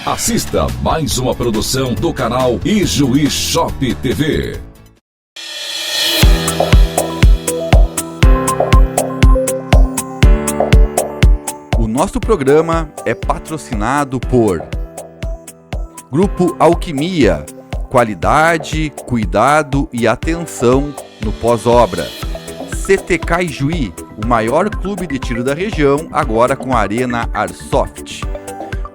Assista mais uma produção do canal Ijuí Shop TV. O nosso programa é patrocinado por Grupo Alquimia, qualidade, cuidado e atenção no pós-obra. CTK Ijuí, o maior clube de tiro da região, agora com a Arena Airsoft.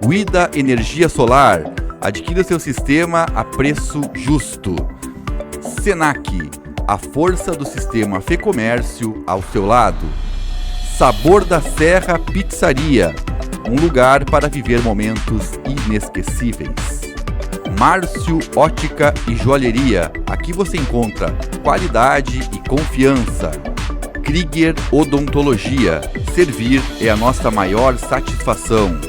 Uida Energia Solar, adquira seu sistema a preço justo. Senac, a força do sistema Fê-Comércio ao seu lado. Sabor da Serra Pizzaria, um lugar para viver momentos inesquecíveis. Márcio Ótica e Joalheria, aqui você encontra qualidade e confiança. Krieger Odontologia, servir é a nossa maior satisfação.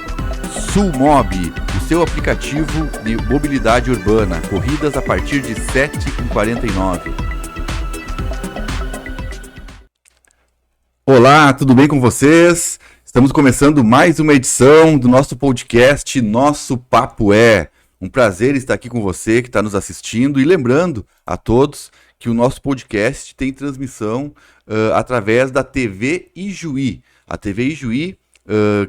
Sulmob, o seu aplicativo de mobilidade urbana, corridas a partir de 7h49. Olá, tudo bem com vocês? Estamos começando mais uma edição do nosso podcast Nosso Papo É. Um prazer estar aqui com você que está nos assistindo e lembrando a todos que o nosso podcast tem transmissão através da TV Ijuí. A TV Ijuí,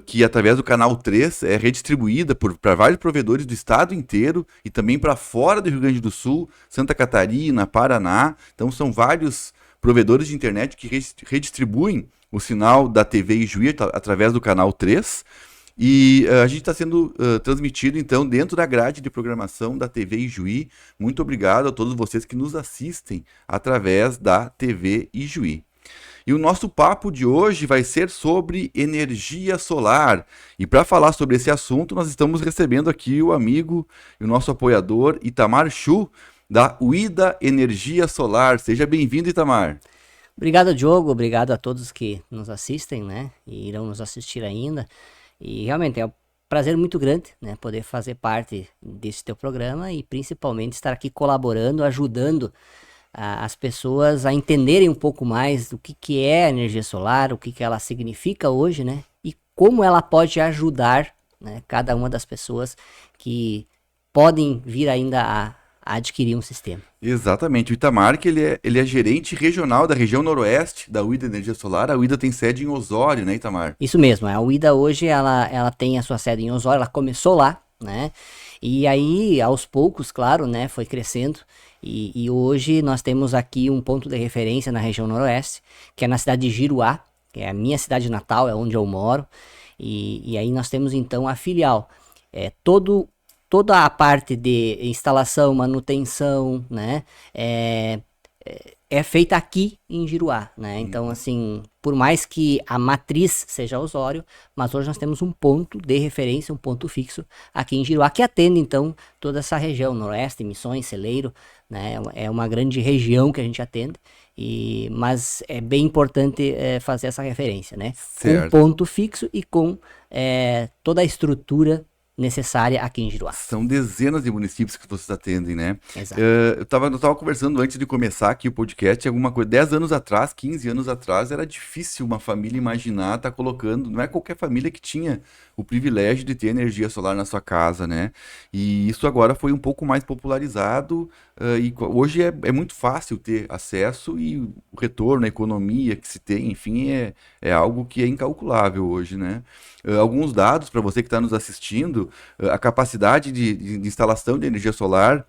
que através do canal 3 é redistribuída para vários provedores do estado inteiro e também para fora do Rio Grande do Sul, Santa Catarina, Paraná. Então são vários provedores de internet que redistribuem o sinal da TV Ijuí através do canal 3. E a gente está sendo transmitido, então, dentro da grade de programação da TV Ijuí. Muito obrigado a todos vocês que nos assistem através da TV Ijuí. E o nosso papo de hoje vai ser sobre energia solar. E para falar sobre esse assunto, nós estamos recebendo aqui o amigo e o nosso apoiador, Itamar Chu, da Uida Energia Solar. Seja bem-vindo, Itamar. Obrigado, Diogo. Obrigado a todos que nos assistem, né? E irão nos assistir ainda. E realmente é um prazer muito grande, né, poder fazer parte desse teu programa e principalmente estar aqui colaborando, ajudando as pessoas a entenderem um pouco mais do que é a energia solar, o que ela significa hoje, né, e como ela pode ajudar, né, cada uma das pessoas que podem vir ainda a adquirir um sistema. Exatamente. O Itamar, que ele é gerente regional da região noroeste da Uida Energia Solar. A Uida tem sede em Osório, né, Itamar? Isso mesmo. A Uida hoje, ela tem a sua sede em Osório, ela começou lá, né? E aí, aos poucos, claro, né, foi crescendo. E hoje nós temos aqui um ponto de referência na região noroeste, que é na cidade de Giruá, que é a minha cidade natal, é onde eu moro. E aí nós temos, então, a filial. Toda a parte de instalação, manutenção, né, é feita aqui em Giruá, né? Então, assim, por mais que a matriz seja Osório, mas hoje nós temos um ponto de referência, um ponto fixo aqui em Giruá, que atende, então, toda essa região, Noroeste, Missões, Celeiro, né? É uma grande região que a gente atende, mas é bem importante fazer essa referência, né? Certo. Com ponto fixo e com toda a estrutura necessária aqui em Giruá. São dezenas de municípios que vocês atendem, né? Exato. Eu tava conversando antes de começar aqui o podcast, alguma coisa, 10 anos atrás, 15 anos atrás, era difícil uma família imaginar estar colocando, não é qualquer família que tinha o privilégio de ter energia solar na sua casa, né? E isso agora foi um pouco mais popularizado, e hoje é muito fácil ter acesso e o retorno, a economia que se tem, enfim, é algo que é incalculável hoje, né? Alguns dados para você que está nos assistindo, a capacidade de instalação de energia solar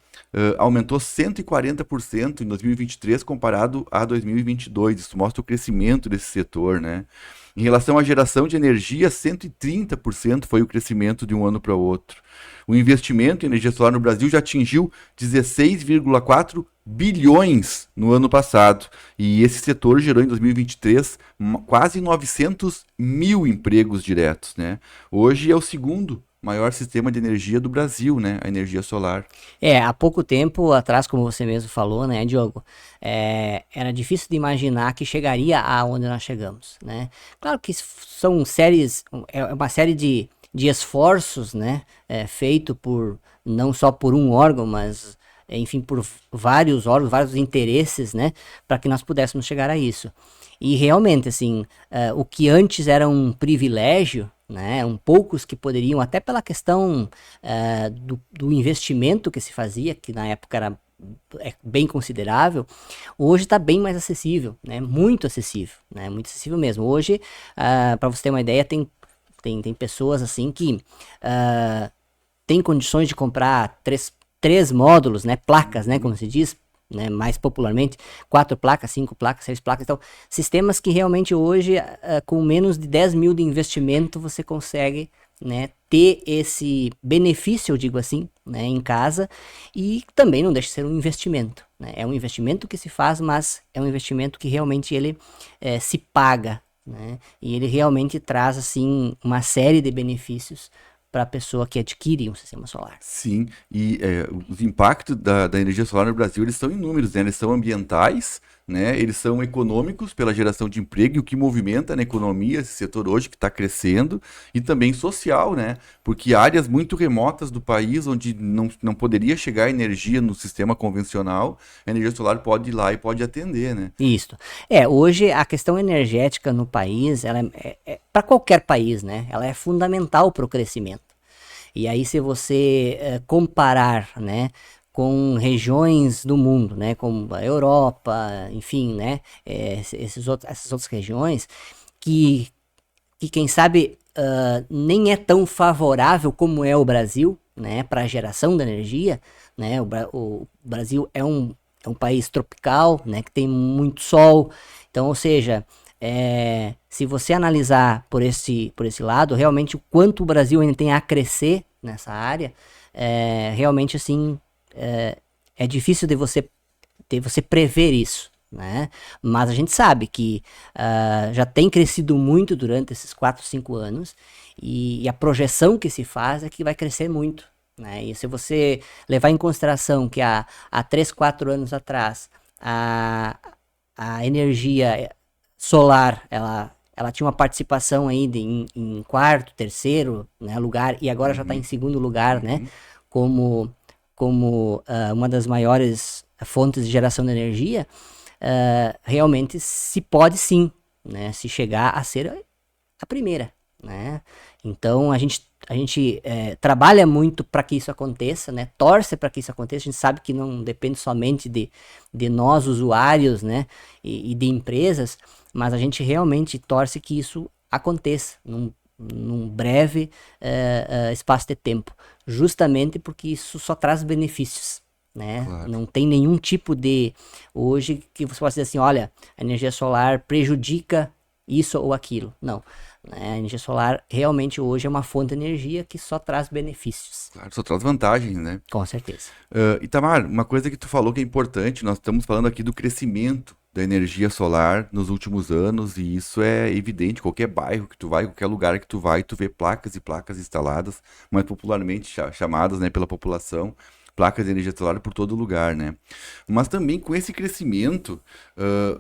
aumentou 140% em 2023 comparado a 2022. Isso mostra o crescimento desse setor, né? Em relação à geração de energia, 130% foi o crescimento de um ano para o outro. O investimento em energia solar no Brasil já atingiu 16,4 bilhões no ano passado. E esse setor gerou em 2023 quase 900 mil empregos diretos, né? Hoje é o segundo maior sistema de energia do Brasil, né? A energia solar. Há pouco tempo atrás, como você mesmo falou, né, Diogo? Era difícil de imaginar que chegaria aonde nós chegamos, né? Claro que são uma série de esforços, né? Feito não só por um órgão, mas enfim, por vários órgãos, vários interesses, né? Para que nós pudéssemos chegar a isso. E realmente, assim, o que antes era um privilégio, né? Poucos que poderiam, até pela questão do investimento que se fazia, que na época era bem considerável, hoje está bem mais acessível, né? Muito acessível, né? Muito acessível mesmo. Hoje, para você ter uma ideia, tem pessoas assim que têm condições de comprar três módulos, né? Placas, né? Como se diz, né, mais popularmente, 4 placas, 5 placas, 6 placas, então, sistemas que realmente hoje, com menos de 10 mil de investimento, você consegue, né, ter esse benefício, eu digo assim, né, em casa, e também não deixa de ser um investimento, né, é um investimento que se faz, mas é um investimento que realmente ele se paga, né, e ele realmente traz, assim, uma série de benefícios para a pessoa que adquire um sistema solar. Sim, e os impactos da energia solar no Brasil, eles são inúmeros, né? Eles são ambientais, né? Eles são econômicos pela geração de emprego e o que movimenta na economia esse setor hoje que está crescendo, e também social, né? Porque áreas muito remotas do país, onde não poderia chegar energia no sistema convencional, a energia solar pode ir lá e pode atender, né? Isso. Hoje a questão energética no país, ela para qualquer país, né? Ela é fundamental para o crescimento. E aí, se você comparar, né, com regiões do mundo, né, como a Europa, enfim, né, essas outras regiões, que quem sabe nem é tão favorável como é o Brasil, né, para a geração da energia, né, o Brasil é um país tropical, né, que tem muito sol, então, ou seja, se você analisar por esse lado, realmente o quanto o Brasil ainda tem a crescer nessa área, realmente assim, é difícil de você prever isso, né? Mas a gente sabe que já tem crescido muito durante esses 4, 5 anos e a projeção que se faz é que vai crescer muito, né? E se você levar em consideração que há 3, 4 anos atrás a energia solar, ela tinha uma participação aí em quarto, terceiro, né, lugar, e agora já está em segundo lugar, né, como uma das maiores fontes de geração de energia, realmente se pode sim, né, se chegar a ser a primeira, né. Então a gente trabalha muito para que isso aconteça, né, torce para que isso aconteça. A gente sabe que não depende somente de nós usuários, né, e de empresas, mas a gente realmente torce que isso aconteça num breve espaço de tempo, justamente porque isso só traz benefícios, né? Claro. Não tem nenhum tipo de hoje que você possa dizer assim, olha, a energia solar prejudica isso ou aquilo. Não. A energia solar realmente hoje é uma fonte de energia que só traz benefícios. Claro, só traz vantagens, né? Com certeza. Itamar, uma coisa que tu falou que é importante, nós estamos falando aqui do crescimento da energia solar nos últimos anos, e isso é evidente, qualquer bairro que tu vai, qualquer lugar que tu vai, tu vê placas e placas instaladas, mais popularmente chamadas, né, pela população, placas de energia solar por todo lugar, né? Mas também com esse crescimento,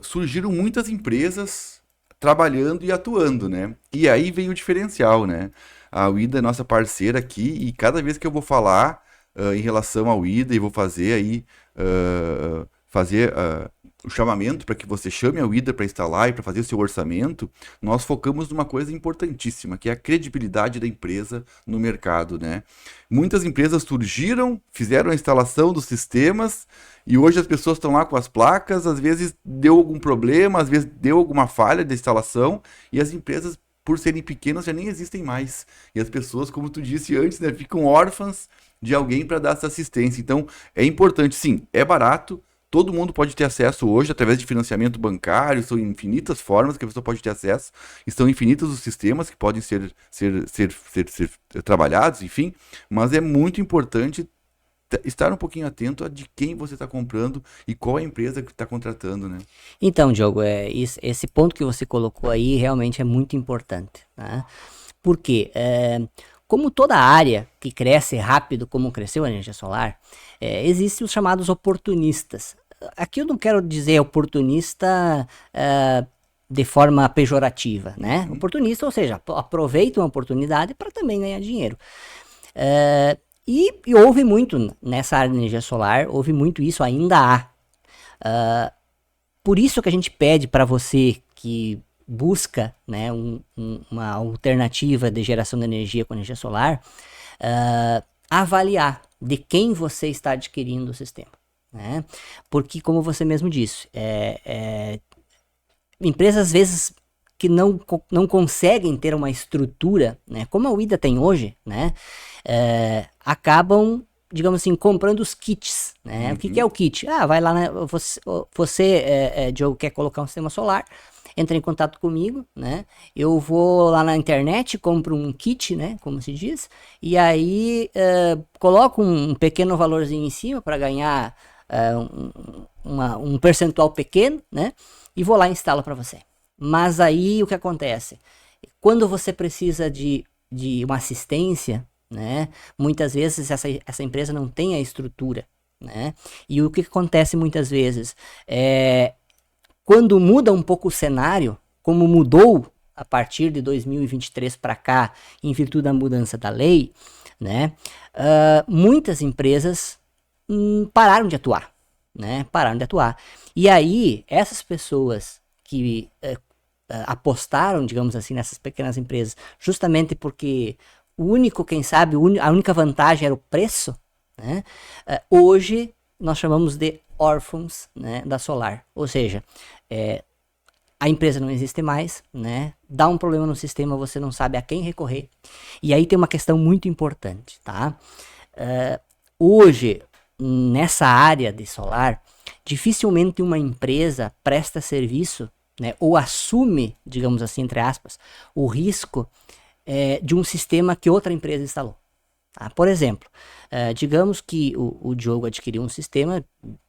surgiram muitas empresas trabalhando e atuando, né? E aí vem o diferencial, né? A Uida é nossa parceira aqui, e cada vez que eu vou falar em relação ao Uida e vou fazer aí o chamamento para que você chame a Uida para instalar e para fazer o seu orçamento, nós focamos numa coisa importantíssima, que é a credibilidade da empresa no mercado, né? Muitas empresas surgiram, fizeram a instalação dos sistemas, e hoje as pessoas estão lá com as placas, às vezes deu algum problema, às vezes deu alguma falha de instalação, e as empresas, por serem pequenas, já nem existem mais. E as pessoas, como tu disse antes, né, ficam órfãs de alguém para dar essa assistência. Então, é importante, sim, é barato, todo mundo pode ter acesso hoje através de financiamento bancário, são infinitas formas que a pessoa pode ter acesso, estão infinitos os sistemas que podem ser trabalhados, enfim, mas é muito importante estar um pouquinho atento a de quem você está comprando e qual é a empresa que está contratando, né? Então, Diogo, esse ponto que você colocou aí realmente é muito importante, né? Porque, como toda área que cresce rápido, como cresceu a energia solar, existem os chamados oportunistas. Aqui eu não quero dizer oportunista de forma pejorativa, né? Oportunista, ou seja, aproveita uma oportunidade para também ganhar dinheiro. E houve muito nessa área de energia solar, houve muito isso, ainda há. Por isso que a gente pede para você que busca, né, uma alternativa de geração de energia com energia solar, avaliar de quem você está adquirindo o sistema, né? Porque, como você mesmo disse, empresas às vezes que não conseguem ter uma estrutura, né, como a Uida tem hoje, né, acabam, digamos assim, comprando os kits, né? O que é o kit? Vai lá, né, você Diogo, quer colocar um sistema solar, entra em contato comigo, né? Eu vou lá na internet, compro um kit, né? Como se diz, e aí coloco um pequeno valorzinho em cima para ganhar um percentual pequeno, né? E vou lá e instalo para você. Mas aí o que acontece? Quando você precisa de uma assistência, né? Muitas vezes essa empresa não tem a estrutura, né? E o que acontece muitas vezes quando muda um pouco o cenário, como mudou a partir de 2023 para cá, em virtude da mudança da lei, né, muitas empresas pararam de atuar, né, pararam de atuar. E aí, essas pessoas que apostaram, digamos assim, nessas pequenas empresas, justamente porque quem sabe, a única vantagem era o preço, né, hoje nós chamamos de órfãos, né, da solar. Ou seja, a empresa não existe mais, né? Dá um problema no sistema, você não sabe a quem recorrer. E aí tem uma questão muito importante, tá? Hoje, nessa área de solar, dificilmente uma empresa presta serviço, né, ou assume, digamos assim, entre aspas, o risco de um sistema que outra empresa instalou. Tá? Por exemplo, digamos que o Diogo adquiriu um sistema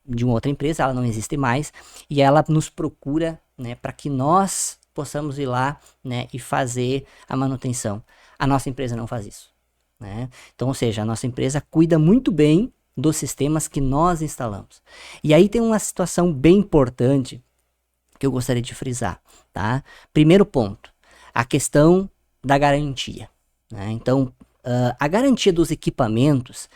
de uma outra empresa, ela não existe mais, e ela nos procura, né, para que nós possamos ir lá, né, e fazer a manutenção. A nossa empresa não faz isso, né? Então, ou seja, a nossa empresa cuida muito bem dos sistemas que nós instalamos. E aí tem uma situação bem importante que eu gostaria de frisar, tá? Primeiro ponto, a questão da garantia, né? Então, a garantia dos equipamentos,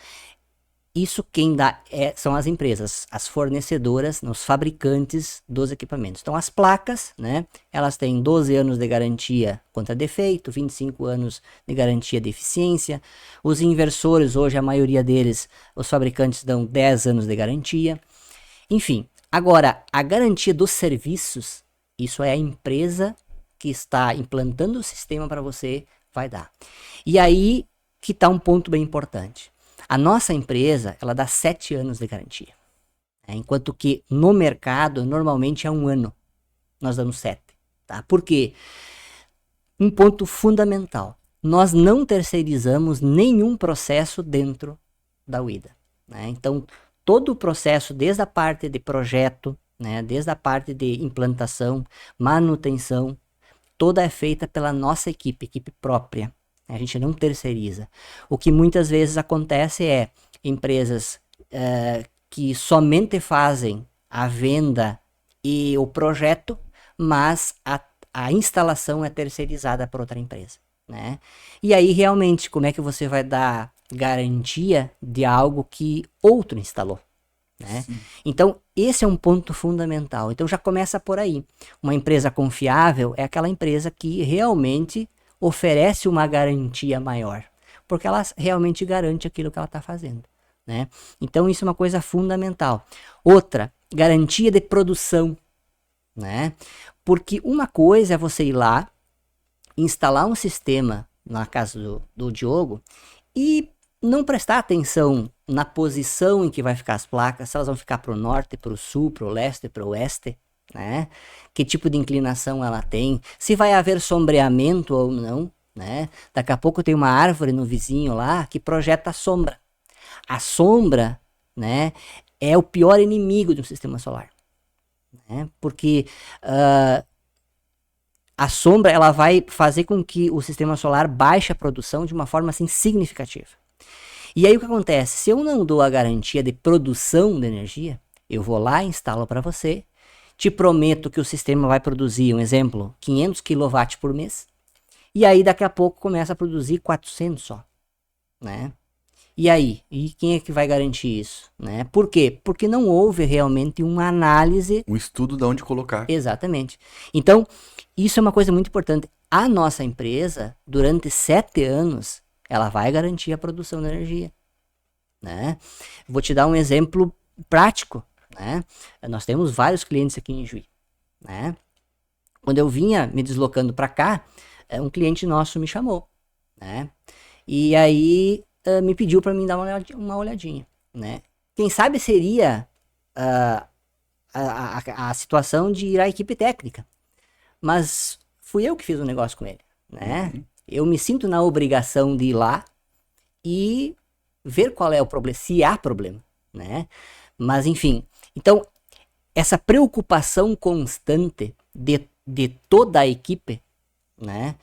isso quem dá são as empresas, as fornecedoras, os fabricantes dos equipamentos. Então as placas, né, elas têm 12 anos de garantia contra defeito, 25 anos de garantia de eficiência. Os inversores, hoje a maioria deles, os fabricantes dão 10 anos de garantia. Enfim, agora a garantia dos serviços, isso é a empresa que está implantando o sistema para você, vai dar. E aí que está um ponto bem importante. A nossa empresa, ela dá 7 anos de garantia. Enquanto que no mercado, normalmente é 1 ano. Nós damos 7. Tá? Por quê? Um ponto fundamental. Nós não terceirizamos nenhum processo dentro da Uida. Né? Então, todo o processo, desde a parte de projeto, né, desde a parte de implantação, manutenção, toda é feita pela nossa equipe própria. A gente não terceiriza. O que muitas vezes acontece é empresas que somente fazem a venda e o projeto, mas a instalação é terceirizada por outra empresa, né? E aí realmente, como é que você vai dar garantia de algo que outro instalou, né? Então, esse é um ponto fundamental. Então já começa por aí. Uma empresa confiável é aquela empresa que realmente oferece uma garantia maior, porque ela realmente garante aquilo que ela está fazendo, né? Então isso é uma coisa fundamental. Outra, garantia de produção, né? Porque uma coisa é você ir lá, instalar um sistema, na casa do Diogo, e não prestar atenção na posição em que vai ficar as placas, se elas vão ficar para o norte, para o sul, para o leste, para o oeste, né? Que tipo de inclinação ela tem, se vai haver sombreamento ou não, né? Daqui a pouco tem uma árvore no vizinho lá que projeta a sombra. A sombra, né, é o pior inimigo de um sistema solar, né? Porque a sombra, ela vai fazer com que o sistema solar baixe a produção de uma forma assim significativa. E aí o que acontece? Se eu não dou a garantia de produção de energia, eu vou lá e instalo para você, te prometo que o sistema vai produzir, um exemplo, 500 kW por mês, e aí daqui a pouco começa a produzir 400 só, né? E aí? E quem é que vai garantir isso? Né? Por quê? Porque não houve realmente uma análise. Um estudo de onde colocar. Exatamente. Então, isso é uma coisa muito importante. A nossa empresa, durante 7 anos, ela vai garantir a produção de energia. Né? Vou te dar um exemplo prático. Né? Nós temos vários clientes aqui em Juí. Né? Quando eu vinha me deslocando para cá, um cliente nosso me chamou. Né? E aí me pediu para mim dar uma olhadinha. Né? Quem sabe seria a situação de ir à equipe técnica. Mas fui eu que fiz o negócio com ele. Né? Eu me sinto na obrigação de ir lá e ver qual é o problema, se há problema. Né? Mas enfim, então essa preocupação constante de toda a equipe, né,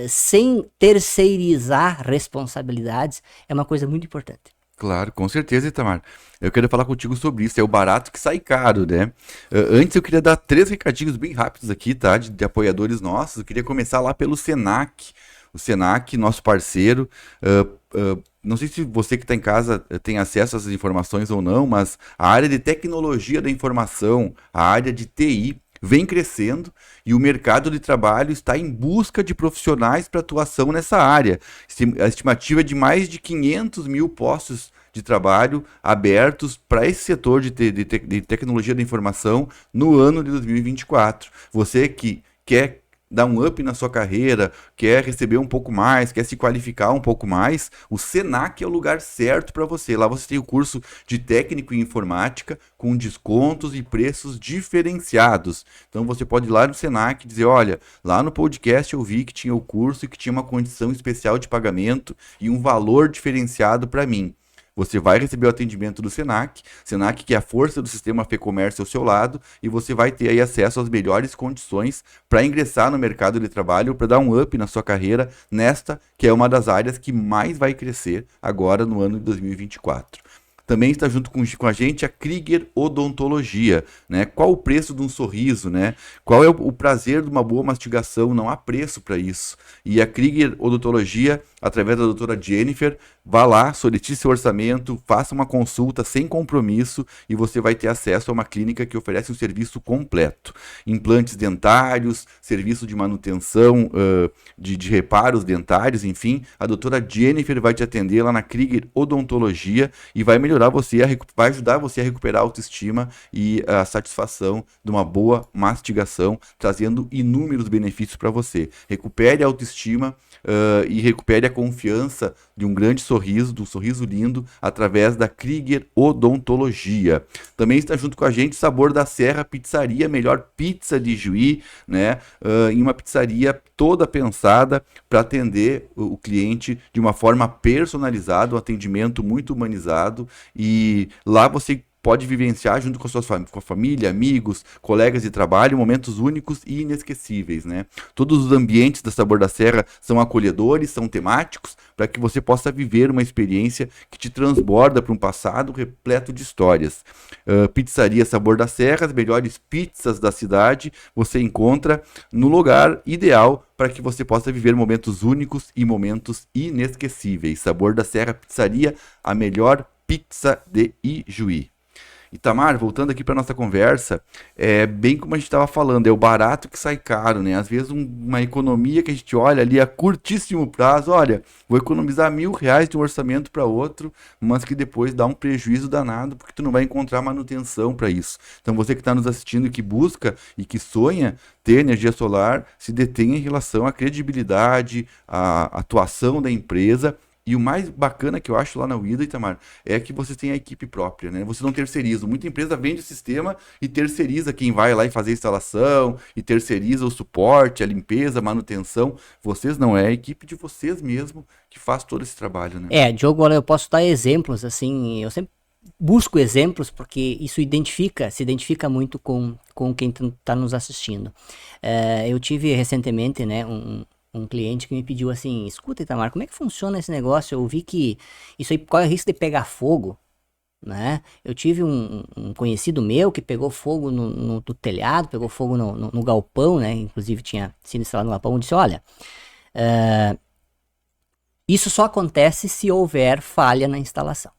sem terceirizar responsabilidades, é uma coisa muito importante. Claro, com certeza, Itamar. Eu quero falar contigo sobre isso. É o barato que sai caro, né? Antes eu queria dar 3 recadinhos bem rápidos aqui, tá? De apoiadores nossos. Eu queria começar lá pelo Senac. O Senac, nosso parceiro. Não sei se você que está em casa tem acesso a essas informações ou não, mas a área de tecnologia da informação, a área de TI, vem crescendo e o mercado de trabalho está em busca de profissionais para atuação nessa área. A estimativa é de mais de 500 mil postos de trabalho abertos para esse setor de tecnologia da informação no ano de 2024. Você que quer dar um up na sua carreira, quer receber um pouco mais, quer se qualificar um pouco mais, o Senac é o lugar certo para você. Lá você tem o curso de técnico em informática com descontos e preços diferenciados. Então você pode ir lá no Senac e dizer, olha, lá no podcast eu vi que tinha o curso e que tinha uma condição especial de pagamento e um valor diferenciado para mim. Você vai receber o atendimento do Senac que é a força do sistema Fê-Comércio ao seu lado, e você vai ter aí acesso às melhores condições para ingressar no mercado de trabalho, para dar um up na sua carreira, nesta que é uma das áreas que mais vai crescer agora no ano de 2024. Também está junto com a gente a Krieger Odontologia, né? Qual o preço de um sorriso, né? Qual é o prazer de uma boa mastigação? Não há preço para isso. E a Krieger Odontologia, através da doutora Jennifer, vá lá, solicite seu orçamento, faça uma consulta sem compromisso e você vai ter acesso a uma clínica que oferece um serviço completo. Implantes dentários, serviço de manutenção, de reparos dentários, enfim. A doutora Jennifer vai te atender lá na Krieger Odontologia e vai vai ajudar você a recuperar a autoestima e a satisfação de uma boa mastigação, trazendo inúmeros benefícios para você. Recupere a autoestima e recupere a confiança de um grande sorriso, de um sorriso lindo, através da Krieger Odontologia. Também está junto com a gente Sabor da Serra Pizzaria, melhor pizza de Juí, né? Em uma pizzaria toda pensada para atender o cliente de uma forma personalizada, um atendimento muito humanizado, e lá você pode vivenciar junto com a família, amigos, colegas de trabalho, momentos únicos e inesquecíveis, né? Todos os ambientes da Sabor da Serra são acolhedores, são temáticos, para que você possa viver uma experiência que te transborda para um passado repleto de histórias. Pizzaria Sabor da Serra, as melhores pizzas da cidade, você encontra no lugar ideal para que você possa viver momentos únicos e momentos inesquecíveis. Sabor da Serra Pizzaria, a melhor pizza de Ijuí. Itamar, voltando aqui para nossa conversa, é bem como a gente estava falando, é o barato que sai caro, né? Às vezes uma economia que a gente olha ali a curtíssimo prazo, olha, vou economizar R$1.000 de um orçamento para outro, mas que depois dá um prejuízo danado, porque tu não vai encontrar manutenção para isso. Então você que está nos assistindo e que busca e que sonha ter energia solar, se detenha em relação à credibilidade, à atuação da empresa. E o mais bacana que eu acho lá na Uida, Itamar, é que você tem a equipe própria, né? Você não terceiriza. Muita empresa vende o sistema e terceiriza quem vai lá e fazer a instalação, e terceiriza o suporte, a limpeza, a manutenção. Vocês não, é a equipe de vocês mesmo que faz todo esse trabalho, né? Diogo, olha, eu posso dar exemplos, assim, eu sempre busco exemplos porque isso se identifica muito com quem está nos assistindo. Eu tive recentemente, né, um cliente que me pediu assim, escuta, Itamar, como é que funciona esse negócio? Eu vi que isso aí corre o risco de pegar fogo, né? Eu tive um conhecido meu que pegou fogo no telhado, pegou fogo no galpão, né? Inclusive tinha sido instalado no galpão, disse, olha, Isso só acontece se houver falha na instalação,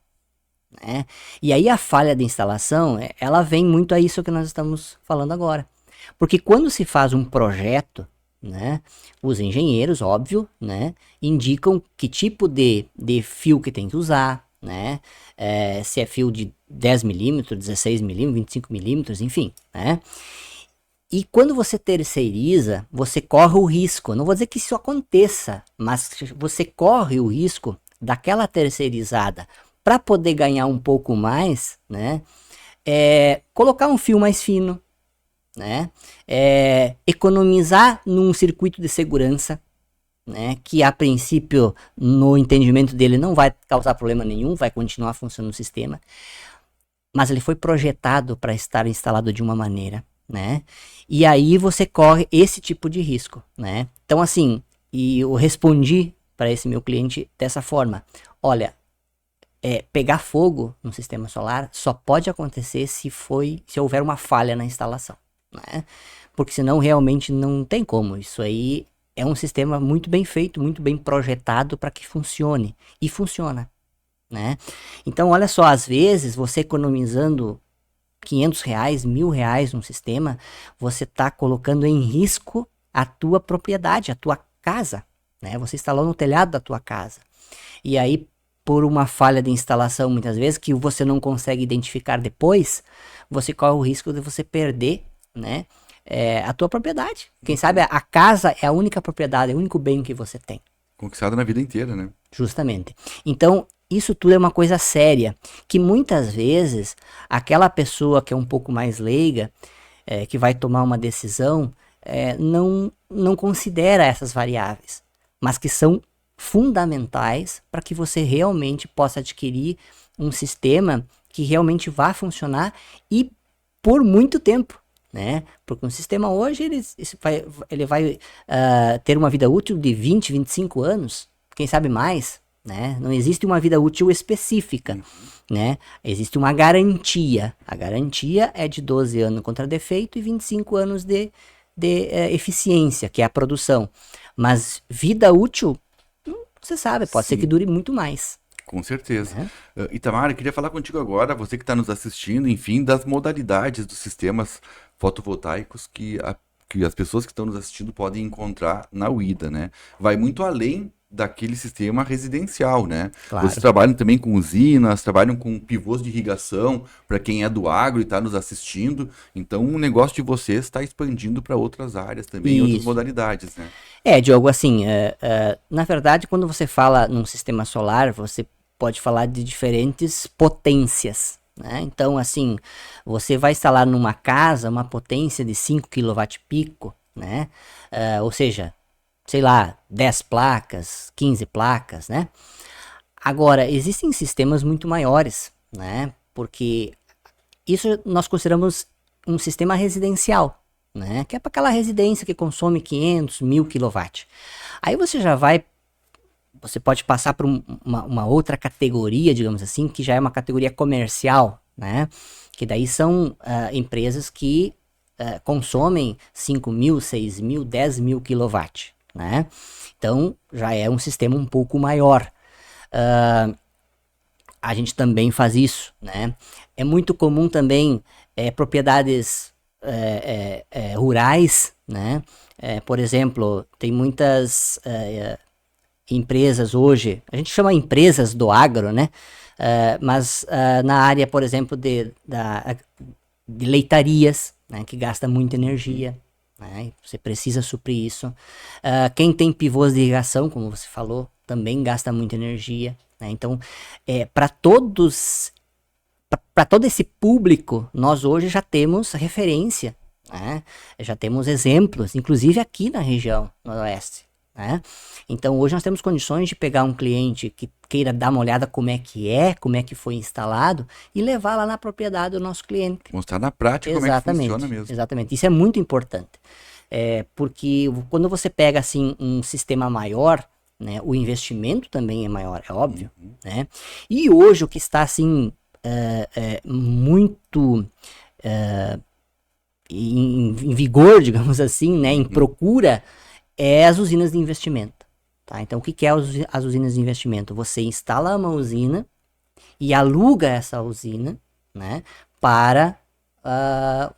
né? E aí a falha de instalação, ela vem muito a isso que nós estamos falando agora. Porque quando se faz um projeto, né, os engenheiros, óbvio, né, indicam que tipo de fio que tem que usar, né, se é fio de 10 milímetros, 16 milímetros, 25 milímetros, enfim, né. E quando você terceiriza, você corre o risco, não vou dizer que isso aconteça, mas você corre o risco daquela terceirizada para poder ganhar um pouco mais, né, colocar um fio mais fino, né, economizar num circuito de segurança, né, que a princípio, no entendimento dele, não vai causar problema nenhum, vai continuar funcionando o sistema, mas ele foi projetado para estar instalado de uma maneira, né, e aí você corre esse tipo de risco, né. Então assim, e eu respondi para esse meu cliente dessa forma: olha, pegar fogo no sistema solar só pode acontecer se houver uma falha na instalação, né? Porque senão realmente não tem como. Isso aí é um sistema muito bem feito, muito bem projetado para que funcione. E funciona, né? Então, olha só, às vezes você economizando R$500, R$1.000 num sistema, você está colocando em risco a tua propriedade, a tua casa, né? Você instalou no telhado da tua casa. E aí, por uma falha de instalação, muitas vezes, que você não consegue identificar depois, você corre o risco de você perder, né, a tua propriedade. Quem sabe a casa é a única propriedade, é o único bem que você tem. Conquistado na vida inteira, né? Justamente. Então, isso tudo é uma coisa séria, que muitas vezes aquela pessoa que é um pouco mais leiga, que vai tomar uma decisão, não considera essas variáveis, mas que são fundamentais para que você realmente possa adquirir um sistema que realmente vá funcionar e por muito tempo, né? Porque um sistema hoje ele vai ter uma vida útil de 20, 25 anos, quem sabe mais, né? Não existe uma vida útil específica, né? Existe uma garantia. A garantia é de 12 anos contra defeito e 25 anos de eficiência, que é a produção. Mas vida útil, você sabe, pode ser que dure muito mais. Com certeza. Itamar, eu queria falar contigo agora, você que está nos assistindo, enfim, das modalidades dos sistemas fotovoltaicos que as pessoas que estão nos assistindo podem encontrar na UIDA, né? Vai muito além daquele sistema residencial, né? Claro. Vocês trabalham também com usinas, trabalham com pivôs de irrigação, para quem é do agro e está nos assistindo. Então, o negócio de vocês está expandindo para outras áreas também, outras modalidades, né? Diogo, assim, na verdade, quando você fala num sistema solar, você pode falar de diferentes potências, né? Então, assim, você vai instalar numa casa uma potência de 5 kW-pico, né? Ou seja, sei lá, 10 placas, 15 placas, né? Agora, existem sistemas muito maiores, né? Porque isso nós consideramos um sistema residencial, né? Que é para aquela residência que consome 500, 1000 kW. Aí você pode passar para uma outra categoria, digamos assim, que já é uma categoria comercial, né? Que daí são empresas que consomem 5.000, 6.000, 10.000 kW, né? Então, já é um sistema um pouco maior. A gente também faz isso, né? É muito comum também propriedades rurais, né? Por exemplo, tem muitas empresas hoje, a gente chama empresas do agro, né? Mas na área, por exemplo, de leitarias, né? Que gasta muita energia, né? Você precisa suprir isso. Quem tem pivôs de irrigação, como você falou, também gasta muita energia, né? Então, para todo esse público, nós hoje já temos referência, né? Já temos exemplos, inclusive aqui na região noroeste, né? Então hoje nós temos condições de pegar um cliente que queira dar uma olhada como é que foi instalado e levar lá na propriedade do nosso cliente. Mostrar na prática como é que funciona mesmo. Exatamente, isso é muito importante, porque quando você pega assim um sistema maior, né, o investimento também é maior, é óbvio, né? E hoje o que está assim muito em vigor, digamos assim, né, em procura, é as usinas de investimento, Tá? Então, o que que é as usinas de investimento? Você instala uma usina e aluga essa usina, né, para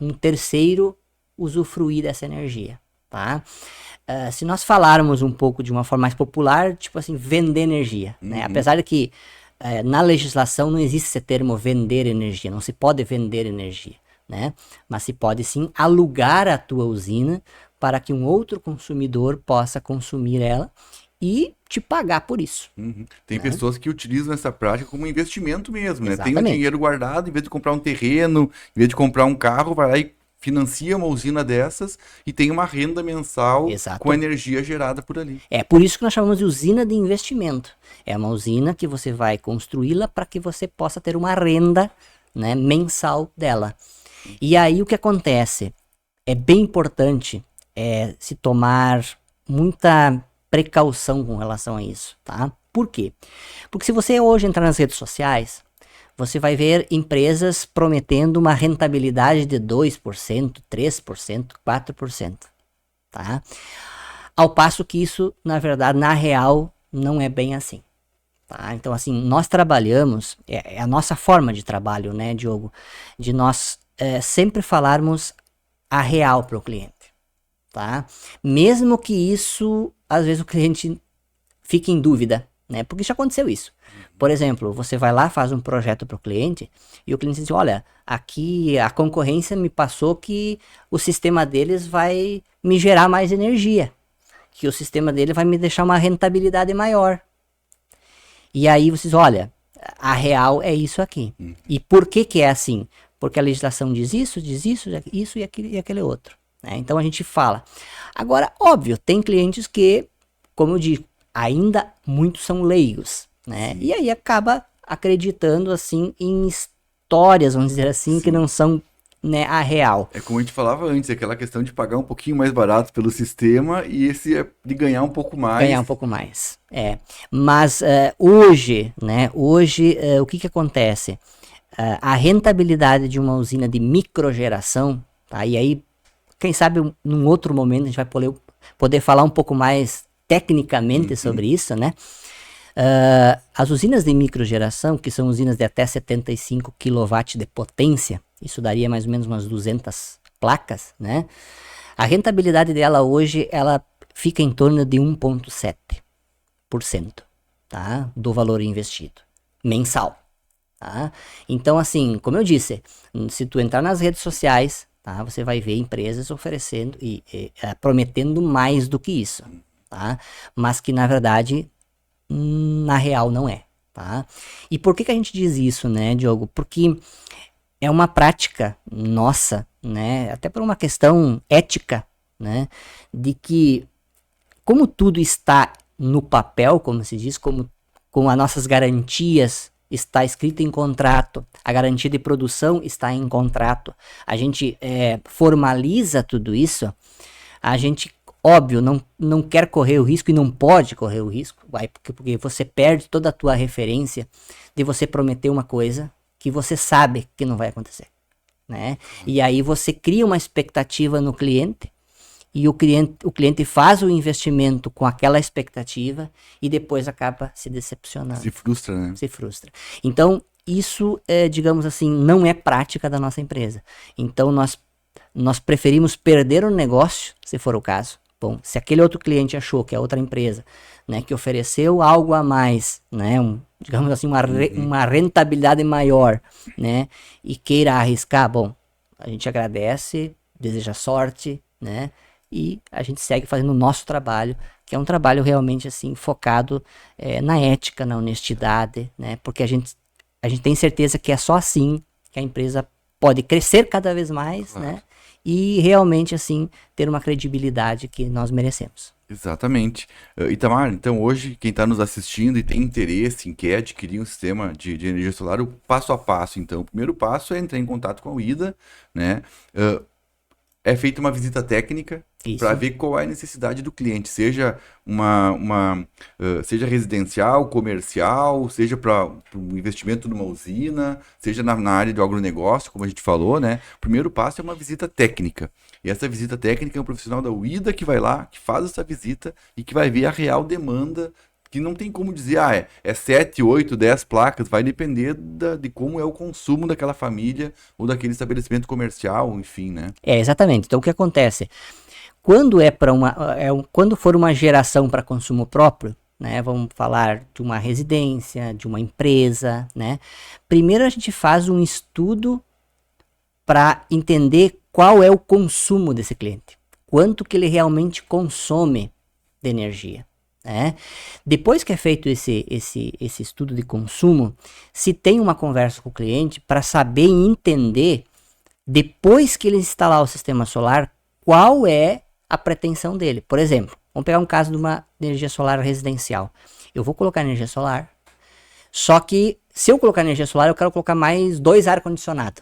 um terceiro usufruir dessa energia. Tá? Se nós falarmos um pouco de uma forma mais popular, tipo assim, vender energia. Né? Apesar de que na legislação não existe esse termo vender energia, não se pode vender energia. Né? Mas se pode sim alugar a tua usina para que um outro consumidor possa consumir ela e te pagar por isso. Tem pessoas que utilizam essa prática como investimento mesmo, né? Tem o Exatamente. dinheiro guardado, em vez de comprar um terreno, em vez de comprar um carro, vai lá e financia uma usina dessas e tem uma renda mensal Exato. com a energia gerada por ali. É por isso que nós chamamos de usina de investimento. É uma usina que você vai construí-la para que você possa ter uma renda, né, mensal dela. E aí o que acontece? É bem importante se tomar muita precaução com relação a isso, tá? Por quê? Porque se você hoje entrar nas redes sociais, você vai ver empresas prometendo uma rentabilidade de 2%, 3%, 4%, tá? Ao passo que isso, na verdade, na real, não é bem assim. Tá? Então, assim, nós trabalhamos, é a nossa forma de trabalho, né, Diogo? De nós sempre falarmos a real para o cliente, tá? Mesmo que isso, às vezes o cliente fique em dúvida, né? Porque já aconteceu isso. Por exemplo, você vai lá, faz um projeto para o cliente e o cliente diz, olha, aqui a concorrência me passou que o sistema deles vai me gerar mais energia, que o sistema dele vai me deixar uma rentabilidade maior. E aí vocês, olha, a real é isso aqui. E por que que é assim? Porque a legislação diz isso e aquele outro. Né? Então a gente fala. Agora, óbvio, tem clientes que, como eu digo, ainda muitos são leigos. Né? E aí acaba acreditando assim em histórias, vamos dizer assim, que não são, né, a real. É como a gente falava antes, aquela questão de pagar um pouquinho mais barato pelo sistema e esse é de ganhar um pouco mais. Ganhar um pouco mais, Mas hoje, né, o que que acontece? A rentabilidade de uma usina de microgeração, tá? E aí, quem sabe num outro momento a gente vai poder falar um pouco mais tecnicamente sobre isso, né? As usinas de microgeração, que são usinas de até 75 kW de potência, isso daria mais ou menos umas 200 placas, né? A rentabilidade dela hoje, ela fica em torno de 1,7%, tá? Do valor investido, mensal, tá? Então, assim, como eu disse, se tu entrar nas redes sociais, tá? Você vai ver empresas oferecendo e prometendo mais do que isso, tá? Mas que, na verdade, na real não é, tá? E por que a gente diz isso, né, Diogo? Porque é uma prática nossa, né, até por uma questão ética, né, de que como tudo está no papel, como se diz, como com as nossas garantias está escrito em contrato, a garantia de produção está em contrato, a gente formaliza tudo isso, a gente, óbvio, não quer correr o risco e não pode correr o risco, porque você perde toda a tua referência de você prometer uma coisa que você sabe que não vai acontecer, né? E aí você cria uma expectativa no cliente e o cliente faz o investimento com aquela expectativa e depois acaba se decepcionando. Se frustra, né? Se frustra. Então, isso, digamos assim, não é prática da nossa empresa. Então, nós preferimos perder o negócio, se for o caso. Bom, se aquele outro cliente achou que a outra empresa, né, que ofereceu algo a mais, né, digamos assim, uma rentabilidade maior, né, e queira arriscar, bom, a gente agradece, deseja sorte, né, e a gente segue fazendo o nosso trabalho, que é um trabalho realmente assim focado na ética, na honestidade, né, porque a gente tem certeza que é só assim que a empresa pode crescer cada vez mais, né, e realmente, assim, ter uma credibilidade que nós merecemos. Exatamente. Itamar, então hoje, quem está nos assistindo e tem interesse em quer adquirir um sistema de energia solar, o passo a passo, então, o primeiro passo é entrar em contato com a UIDA, né? é feita uma visita técnica Isso. para ver qual é a necessidade do cliente, seja seja residencial, comercial, seja para um investimento numa usina, seja na área do agronegócio, como a gente falou, né? O primeiro passo é uma visita técnica. E essa visita técnica é um profissional da UIDA que vai lá, que faz essa visita e que vai ver a real demanda, que não tem como dizer, é 7, 8, 10 placas, vai depender de como é o consumo daquela família ou daquele estabelecimento comercial, enfim, né? Exatamente. Então, o que acontece? Quando quando for uma geração para consumo próprio, né? Vamos falar de uma residência, de uma empresa, né? Primeiro a gente faz um estudo para entender qual é o consumo desse cliente, quanto que ele realmente consome de energia. Depois que é feito esse estudo de consumo, se tem uma conversa com o cliente para saber e entender, depois que ele instalar o sistema solar, qual é a pretensão dele. Por exemplo, vamos pegar um caso de uma energia solar residencial. Eu vou colocar energia solar, só que se eu colocar energia solar, eu quero colocar mais 2 ar-condicionado.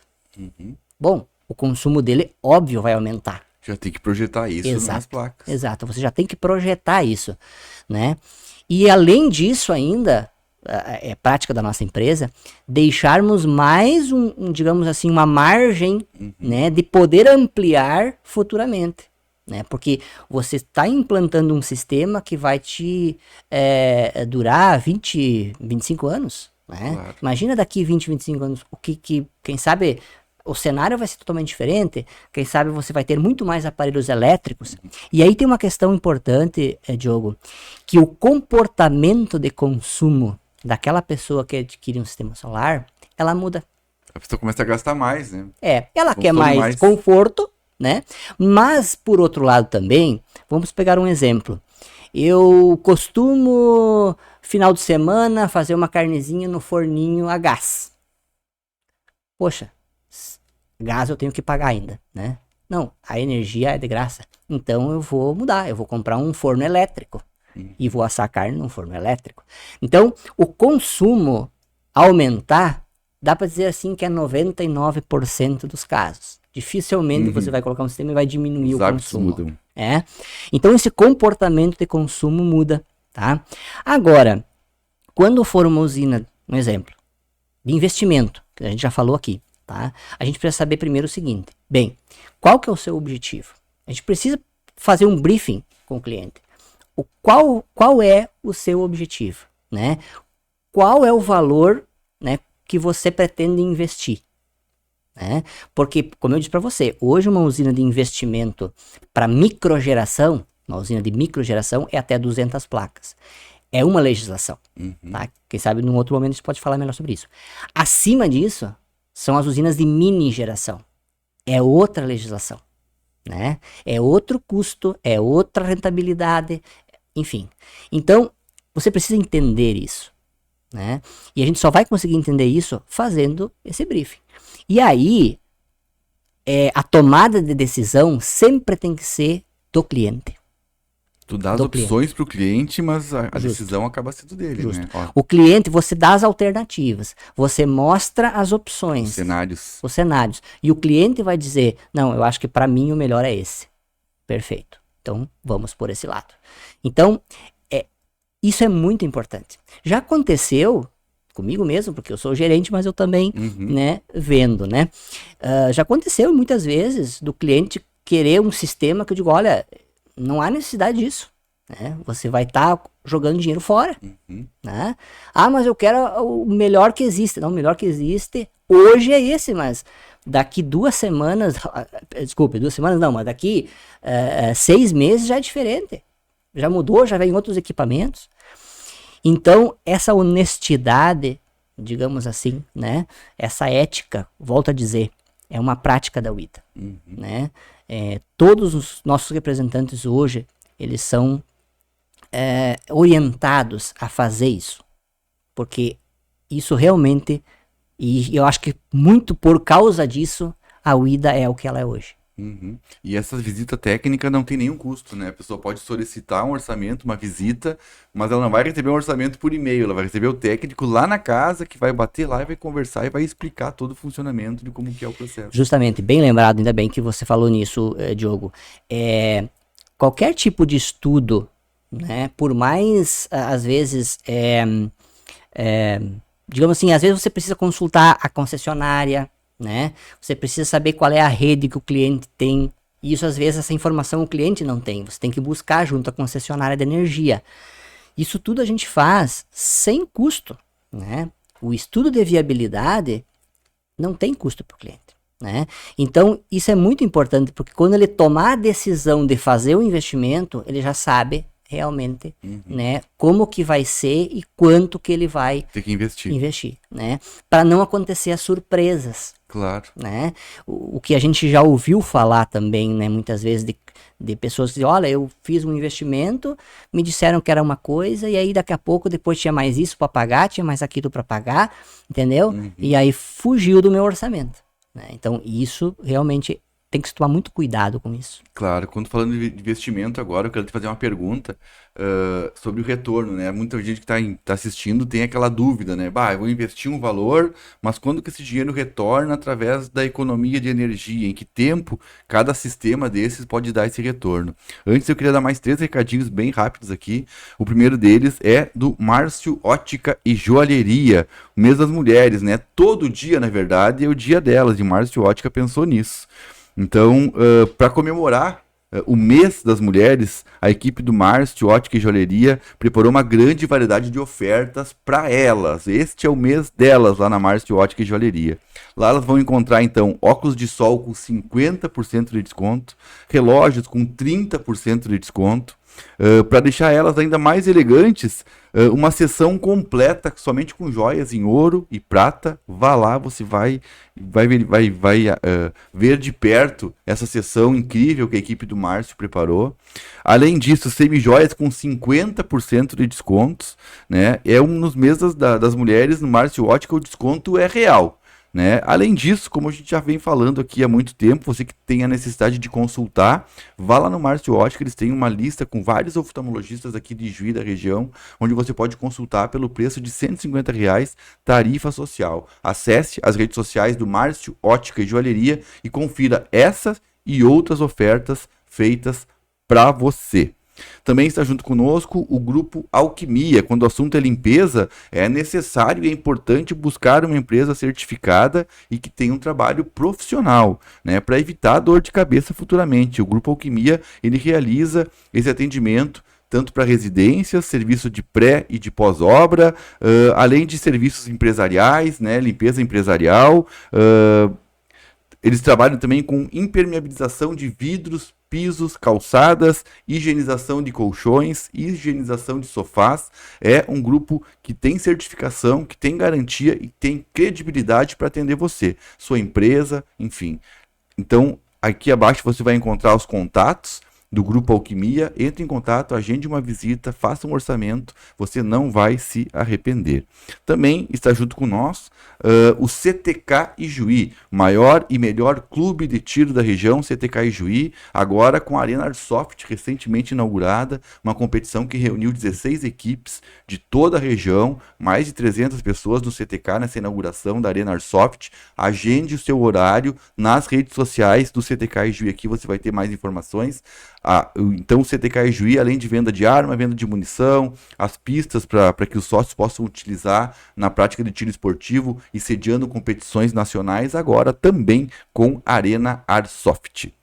Bom, o consumo dele, óbvio, vai aumentar. Já tem que projetar isso nas placas. Exato, você já tem que projetar isso, né? E além disso ainda, é prática da nossa empresa, deixarmos mais digamos assim, uma margem, né, de poder ampliar futuramente, né? Porque você está implantando um sistema que vai te durar 20, 25 anos, né? Claro. Imagina daqui 20, 25 anos, o que quem sabe... O cenário vai ser totalmente diferente, quem sabe você vai ter muito mais aparelhos elétricos. E aí tem uma questão importante, Diogo, que o comportamento de consumo daquela pessoa que adquire um sistema solar, ela muda. A pessoa começa a gastar mais, né? Ela quer Consome mais conforto, né? Mas, por outro lado também, vamos pegar um exemplo. Eu costumo, final de semana, fazer uma carnezinha no forninho a gás. Poxa, gás eu tenho que pagar ainda, né? Não, a energia é de graça. Então eu vou mudar, eu vou comprar um forno elétrico e vou assar carne num forno elétrico. Então, o consumo aumentar, dá para dizer assim que é 99% dos casos. Dificilmente você vai colocar um sistema e vai diminuir o consumo. Mudam. Então esse comportamento de consumo muda, tá? Agora, quando for uma usina, um exemplo, de investimento, que a gente já falou aqui, tá? A gente precisa saber primeiro o seguinte: bem, qual que é o seu objetivo? A gente precisa fazer um briefing com o cliente. Qual é o seu objetivo, né? Qual é o valor, né, que você pretende investir? Né? Porque, como eu disse para você, hoje uma usina de investimento para microgeração, uma usina de microgeração é até 200 placas. É uma legislação, tá? Quem sabe num outro momento a gente pode falar melhor sobre isso. Acima disso, são as usinas de mini geração. É outra legislação, né? É outro custo, é outra rentabilidade, enfim. Então, você precisa entender isso, né? E a gente só vai conseguir entender isso fazendo esse briefing. E aí, a tomada de decisão sempre tem que ser do cliente. Tu dá as opções para o cliente, mas a decisão acaba sendo dele, né? O cliente, você dá as alternativas, você mostra as opções. Os cenários. E o cliente vai dizer, não, eu acho que para mim o melhor é esse. Perfeito. Então, vamos por esse lado. Então, isso é muito importante. Já aconteceu comigo mesmo, porque eu sou gerente, mas eu também, né, vendo, né? Já aconteceu muitas vezes do cliente querer um sistema que eu digo, olha, não há necessidade disso, né? Você vai estar jogando dinheiro fora, né? Ah, mas eu quero o melhor que existe. Não, o melhor que existe hoje é esse, mas daqui 2 semanas, desculpe, 2 semanas não, mas daqui 6 meses já é diferente. Já mudou, já vem outros equipamentos. Então, essa honestidade, digamos assim, né? Essa ética, volto a dizer, é uma prática da UIDA, né? Todos os nossos representantes hoje, eles são orientados a fazer isso, porque isso realmente, e eu acho que muito por causa disso, a UIDA é o que ela é hoje. Uhum. E essa visita técnica não tem nenhum custo, né? A pessoa pode solicitar um orçamento, uma visita, mas ela não vai receber um orçamento por e-mail, ela vai receber o técnico lá na casa que vai bater lá e vai conversar e vai explicar todo o funcionamento de como que é o processo. Justamente, bem lembrado, ainda bem que você falou nisso, Diogo. Qualquer tipo de estudo, né, por mais, às vezes, digamos assim, às vezes você precisa consultar a concessionária, né? Você precisa saber qual é a rede que o cliente tem. E isso, às vezes, essa informação o cliente não tem. Você tem que buscar junto à concessionária de energia. Isso tudo a gente faz sem custo, né? O estudo de viabilidade não tem custo para o cliente, né? Então, isso é muito importante, porque quando ele tomar a decisão de fazer o investimento, ele já sabe realmente, né, como que vai ser e quanto que ele vai Tem que investir, né? Para não acontecer as surpresas. Claro. Né? O que a gente já ouviu falar também, né, muitas vezes de pessoas que dizem, olha, eu fiz um investimento, me disseram que era uma coisa, e aí daqui a pouco depois tinha mais isso para pagar, tinha mais aquilo para pagar, entendeu? E aí fugiu do meu orçamento. Né? Então isso realmente tem que se tomar muito cuidado com isso. Claro, quando falando de investimento agora, eu quero te fazer uma pergunta sobre o retorno, né? Muita gente que tá assistindo tem aquela dúvida, né? Bah, eu vou investir um valor, mas quando que esse dinheiro retorna através da economia de energia? Em que tempo cada sistema desses pode dar esse retorno? Antes eu queria dar mais 3 recadinhos bem rápidos aqui. O primeiro deles é do Márcio Ótica e Joalheria, o mês das mulheres, né? Todo dia, na verdade, é o dia delas, e Márcio Ótica pensou nisso. Então, para comemorar o mês das mulheres, a equipe do Márcio Ótica e Joalheria preparou uma grande variedade de ofertas para elas. Este é o mês delas lá na Márcio Ótica e Joalheria. Lá elas vão encontrar, então, óculos de sol com 50% de desconto, relógios com 30% de desconto. Para deixar elas ainda mais elegantes, uma sessão completa somente com joias em ouro e prata. Vá lá, você vai ver de perto essa sessão incrível que a equipe do Márcio preparou. Além disso, semijoias com 50% de descontos, né? É um dos meses das mulheres no Márcio Ótica, o desconto é real. Né? Além disso, como a gente já vem falando aqui há muito tempo, você que tem a necessidade de consultar, vá lá no Márcio Ótica, eles têm uma lista com vários oftalmologistas aqui de Juí da região, onde você pode consultar pelo preço de R$150, tarifa social. Acesse as redes sociais do Márcio Ótica e Joalheria e confira essas e outras ofertas feitas para você. Também está junto conosco o grupo Alquimia. Quando o assunto é limpeza, é necessário e é importante buscar uma empresa certificada e que tenha um trabalho profissional, né, para evitar dor de cabeça futuramente. O grupo Alquimia, ele realiza esse atendimento tanto para residências, serviço de pré e de pós-obra, além de serviços empresariais, né, limpeza empresarial. Eles trabalham também com impermeabilização de vidros, pisos, calçadas, higienização de colchões, higienização de sofás. É um grupo que tem certificação, que tem garantia e tem credibilidade para atender você, sua empresa, enfim. Então, aqui abaixo você vai encontrar os contatos do Grupo Alquimia. Entre em contato, agende uma visita, faça um orçamento, você não vai se arrepender. Também está junto com nós o CTK Ijuí, maior e melhor clube de tiro da região, CTK Ijuí, agora com a Arena Airsoft, recentemente inaugurada, uma competição que reuniu 16 equipes de toda a região, mais de 300 pessoas no CTK nessa inauguração da Arena Airsoft. Agende o seu horário nas redes sociais do CTK Ijuí, aqui você vai ter mais informações. Então o CTK Ijuí, além de venda de arma, venda de munição, as pistas para que os sócios possam utilizar na prática de tiro esportivo e sediando competições nacionais, agora também com Arena Airsoft.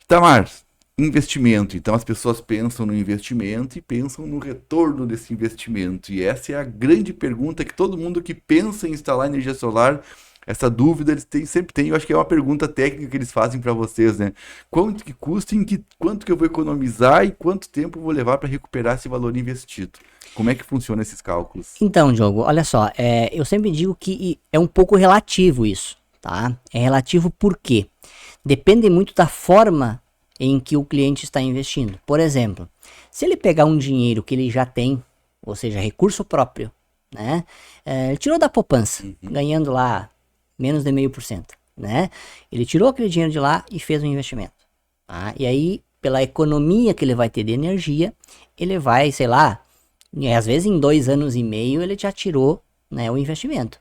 Tamar, investimento. Então as pessoas pensam no investimento e pensam no retorno desse investimento. E essa é a grande pergunta que todo mundo que pensa em instalar energia solar, essa dúvida eles sempre têm. Eu acho que é uma pergunta técnica que eles fazem para vocês, né? Quanto que custa, quanto que eu vou economizar e quanto tempo eu vou levar para recuperar esse valor investido? Como é que funciona esses cálculos? Então, Diogo, olha só, eu sempre digo que é um pouco relativo isso, tá? É relativo por quê? Depende muito da forma em que o cliente está investindo. Por exemplo, se ele pegar um dinheiro que ele já tem, ou seja, recurso próprio, né? Ele tirou da poupança, ganhando lá menos de 0,5%. né? Ele tirou aquele dinheiro de lá e fez um investimento. Tá? E aí, pela economia que ele vai ter de energia, ele vai, sei lá, às vezes em 2 anos e meio ele já tirou, né, o investimento.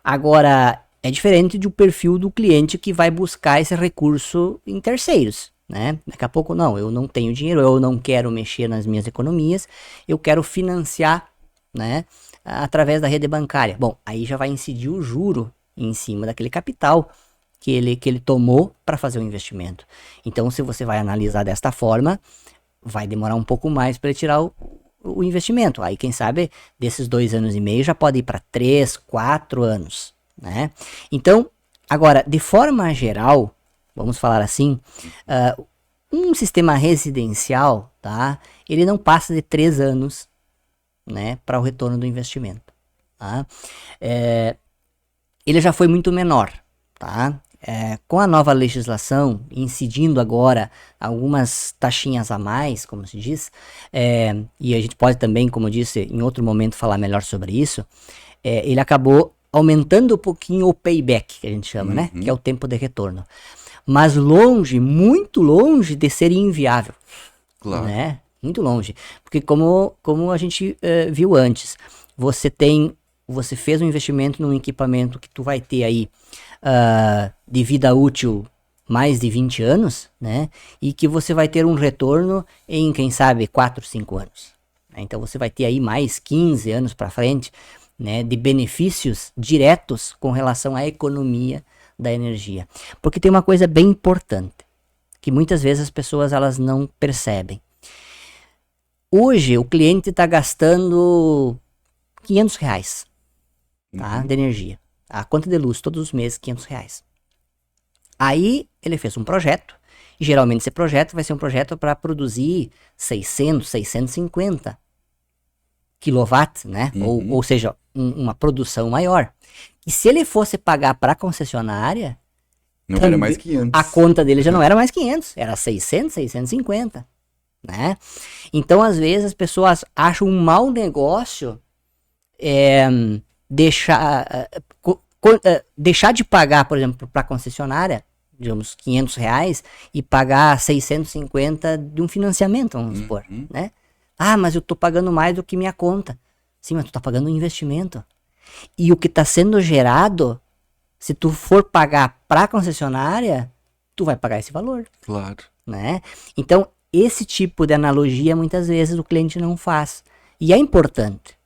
Agora, é diferente do perfil do cliente que vai buscar esse recurso em terceiros, né? Daqui a pouco, não, eu não tenho dinheiro, eu não quero mexer nas minhas economias, eu quero financiar, né, através da rede bancária. Bom, aí já vai incidir o juro em cima daquele capital que ele tomou para fazer o investimento. Então, se você vai analisar desta forma, vai demorar um pouco mais para ele tirar o investimento. Aí, quem sabe, desses 2 anos e meio já pode ir para 3, 4 anos, né? Então, agora, de forma geral, vamos falar assim, um sistema residencial, tá? Ele não passa de 3 anos, né, para o retorno do investimento, tá? Ele já foi muito menor, tá? Com a nova legislação incidindo agora algumas taxinhas a mais, como se diz, e a gente pode também, como eu disse, em outro momento falar melhor sobre isso, ele acabou aumentando um pouquinho o payback, que a gente chama, né? Que é o tempo de retorno. Mas longe, muito longe de ser inviável. Claro. Né? Muito longe. Porque como a gente viu antes, você fez um investimento num equipamento que tu vai ter aí de vida útil mais de 20 anos, né? E que você vai ter um retorno em, quem sabe, 4, 5 anos. Então você vai ter aí mais 15 anos para frente, né, de benefícios diretos com relação à economia da energia. Porque tem uma coisa bem importante, que muitas vezes as pessoas elas não percebem. Hoje o cliente está gastando R$500, tá, de energia. A conta de luz todos os meses, R$500. Aí ele fez um projeto, e geralmente esse projeto vai ser um projeto para produzir 600, 650 kW, né? Ou seja, uma produção maior. E se ele fosse pagar para a concessionária, não era mais 500. A conta dele já não era mais 500, era 600, 650, né? Então, às vezes, as pessoas acham um mau negócio deixar de pagar, por exemplo, para a concessionária, digamos, R$500 e pagar 650 de um financiamento, vamos supor, né? Ah, mas eu tô pagando mais do que minha conta. Sim, mas tu tá pagando um investimento. E o que está sendo gerado, se tu for pagar para a concessionária, tu vai pagar esse valor. Claro. Né? Então, esse tipo de analogia, muitas vezes, o cliente não faz. E é importante.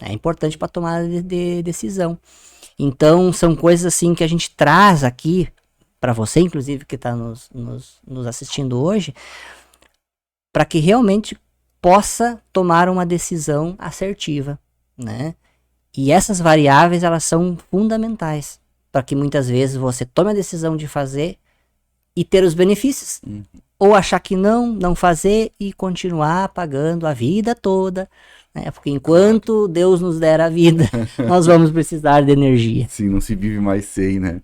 É importante para tomada de decisão. Então, são coisas assim que a gente traz aqui, para você, inclusive, que está nos assistindo hoje, para que realmente possa tomar uma decisão assertiva, né? E essas variáveis, elas são fundamentais para que muitas vezes você tome a decisão de fazer e ter os benefícios. Ou achar que não fazer e continuar pagando a vida toda, né? Porque enquanto Deus nos der a vida, nós vamos precisar de energia. Sim, não se vive mais sem, né?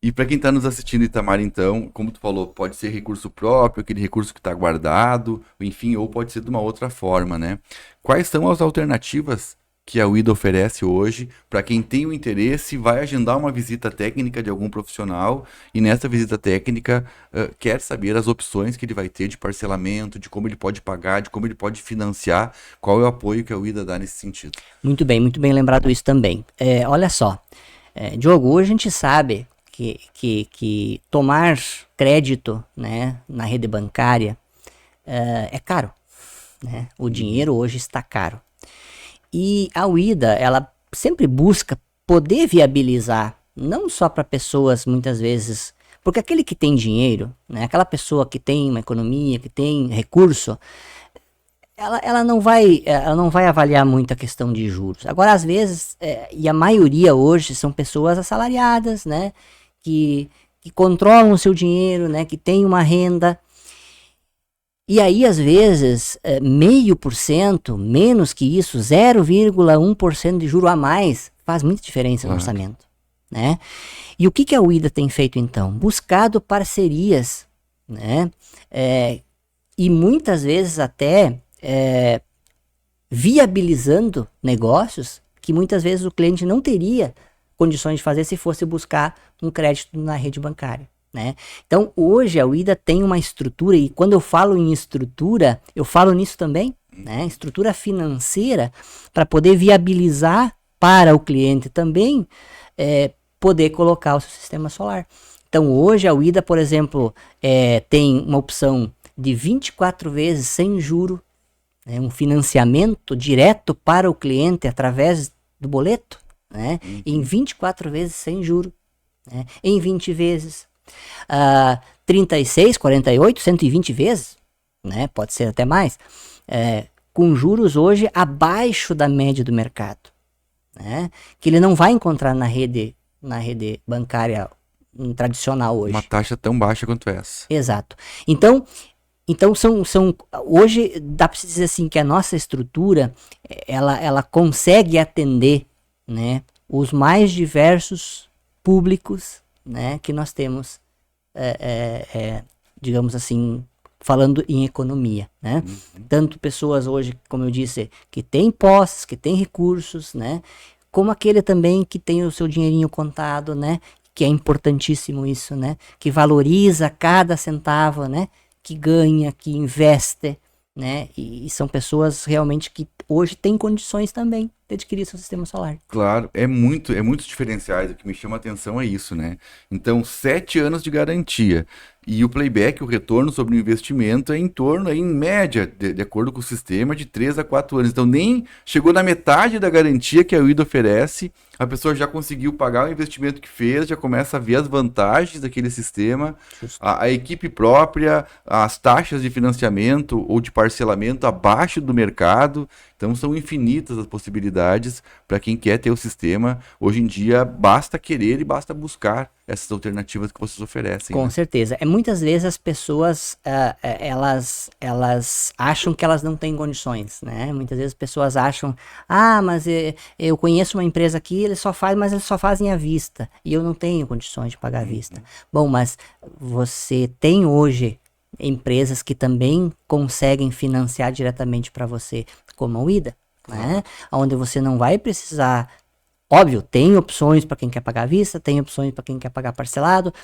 E para quem está nos assistindo, Itamar, então, como tu falou, pode ser recurso próprio, aquele recurso que está guardado, enfim, ou pode ser de uma outra forma, né? Quais são as alternativas que a UIDA oferece hoje para quem tem o interesse, vai agendar uma visita técnica de algum profissional e nessa visita técnica quer saber as opções que ele vai ter de parcelamento, de como ele pode pagar, de como ele pode financiar, qual é o apoio que a UIDA dá nesse sentido? Muito bem lembrado isso também. Olha só, Diogo, hoje a gente sabe que tomar crédito, né, na rede bancária é caro, né? O dinheiro hoje está caro. E a UIDA, ela sempre busca poder viabilizar, não só para pessoas muitas vezes, porque aquele que tem dinheiro, né, aquela pessoa que tem uma economia, que tem recurso, ela não vai avaliar muito a questão de juros. Agora, às vezes, e a maioria hoje são pessoas assalariadas, né, que controlam o seu dinheiro, né, que tem uma renda. E aí, às vezes, 0,5%, menos que isso, 0,1% de juro a mais, faz muita diferença no orçamento, né? E o que a UIDA tem feito, então? Buscado parcerias, né? E muitas vezes até viabilizando negócios que muitas vezes o cliente não teria condições de fazer se fosse buscar um crédito na rede bancária, né? Então, hoje a UIDA tem uma estrutura, e quando eu falo em estrutura, eu falo nisso também, né? Estrutura financeira para poder viabilizar para o cliente também poder colocar o seu sistema solar. Então, hoje a UIDA, por exemplo, tem uma opção de 24 vezes sem juro, né? Um financiamento direto para o cliente através do boleto, né? Em 24 vezes sem juro, né? Em 20 vezes. 36, 48, 120 vezes, né? Pode ser até mais, com juros hoje abaixo da média do mercado, né? Que ele não vai encontrar na rede bancária tradicional hoje. Uma taxa tão baixa quanto essa. Exato. Então hoje dá para se dizer assim que a nossa estrutura ela consegue atender, né, os mais diversos públicos, né, que nós temos, digamos assim, falando em economia, né? Tanto pessoas hoje, como eu disse, que têm posses, que têm recursos, né? Como aquele também que tem o seu dinheirinho contado, né? Que é importantíssimo isso, né? Que valoriza cada centavo, né? Que ganha, que investe, né? E são pessoas realmente que hoje têm condições também de adquirir seu sistema solar. Claro, é muitos diferenciais. O que me chama a atenção é isso, né? Então, 7 anos de garantia. E o playback, o retorno sobre o investimento é em torno, em média, de acordo com o sistema, de 3 a 4 anos. Então, nem chegou na metade da garantia que a UIDA oferece, a pessoa já conseguiu pagar o investimento que fez, já começa a ver as vantagens daquele sistema, a equipe própria, as taxas de financiamento ou de parcelamento abaixo do mercado. Então, são infinitas as possibilidades para quem quer ter o sistema. Hoje em dia, basta querer e basta buscar essas alternativas que vocês oferecem. Com né? certeza. Muitas vezes as pessoas, elas acham que elas não têm condições, né? Muitas vezes as pessoas acham, mas eu conheço uma empresa aqui, eles só fazem à vista, e eu não tenho condições de pagar à vista. Bom, mas você tem hoje empresas que também conseguem financiar diretamente para você, como a UIDA, né? Onde você não vai precisar. Óbvio, tem opções para quem quer pagar à vista, tem opções para quem quer pagar parcelado,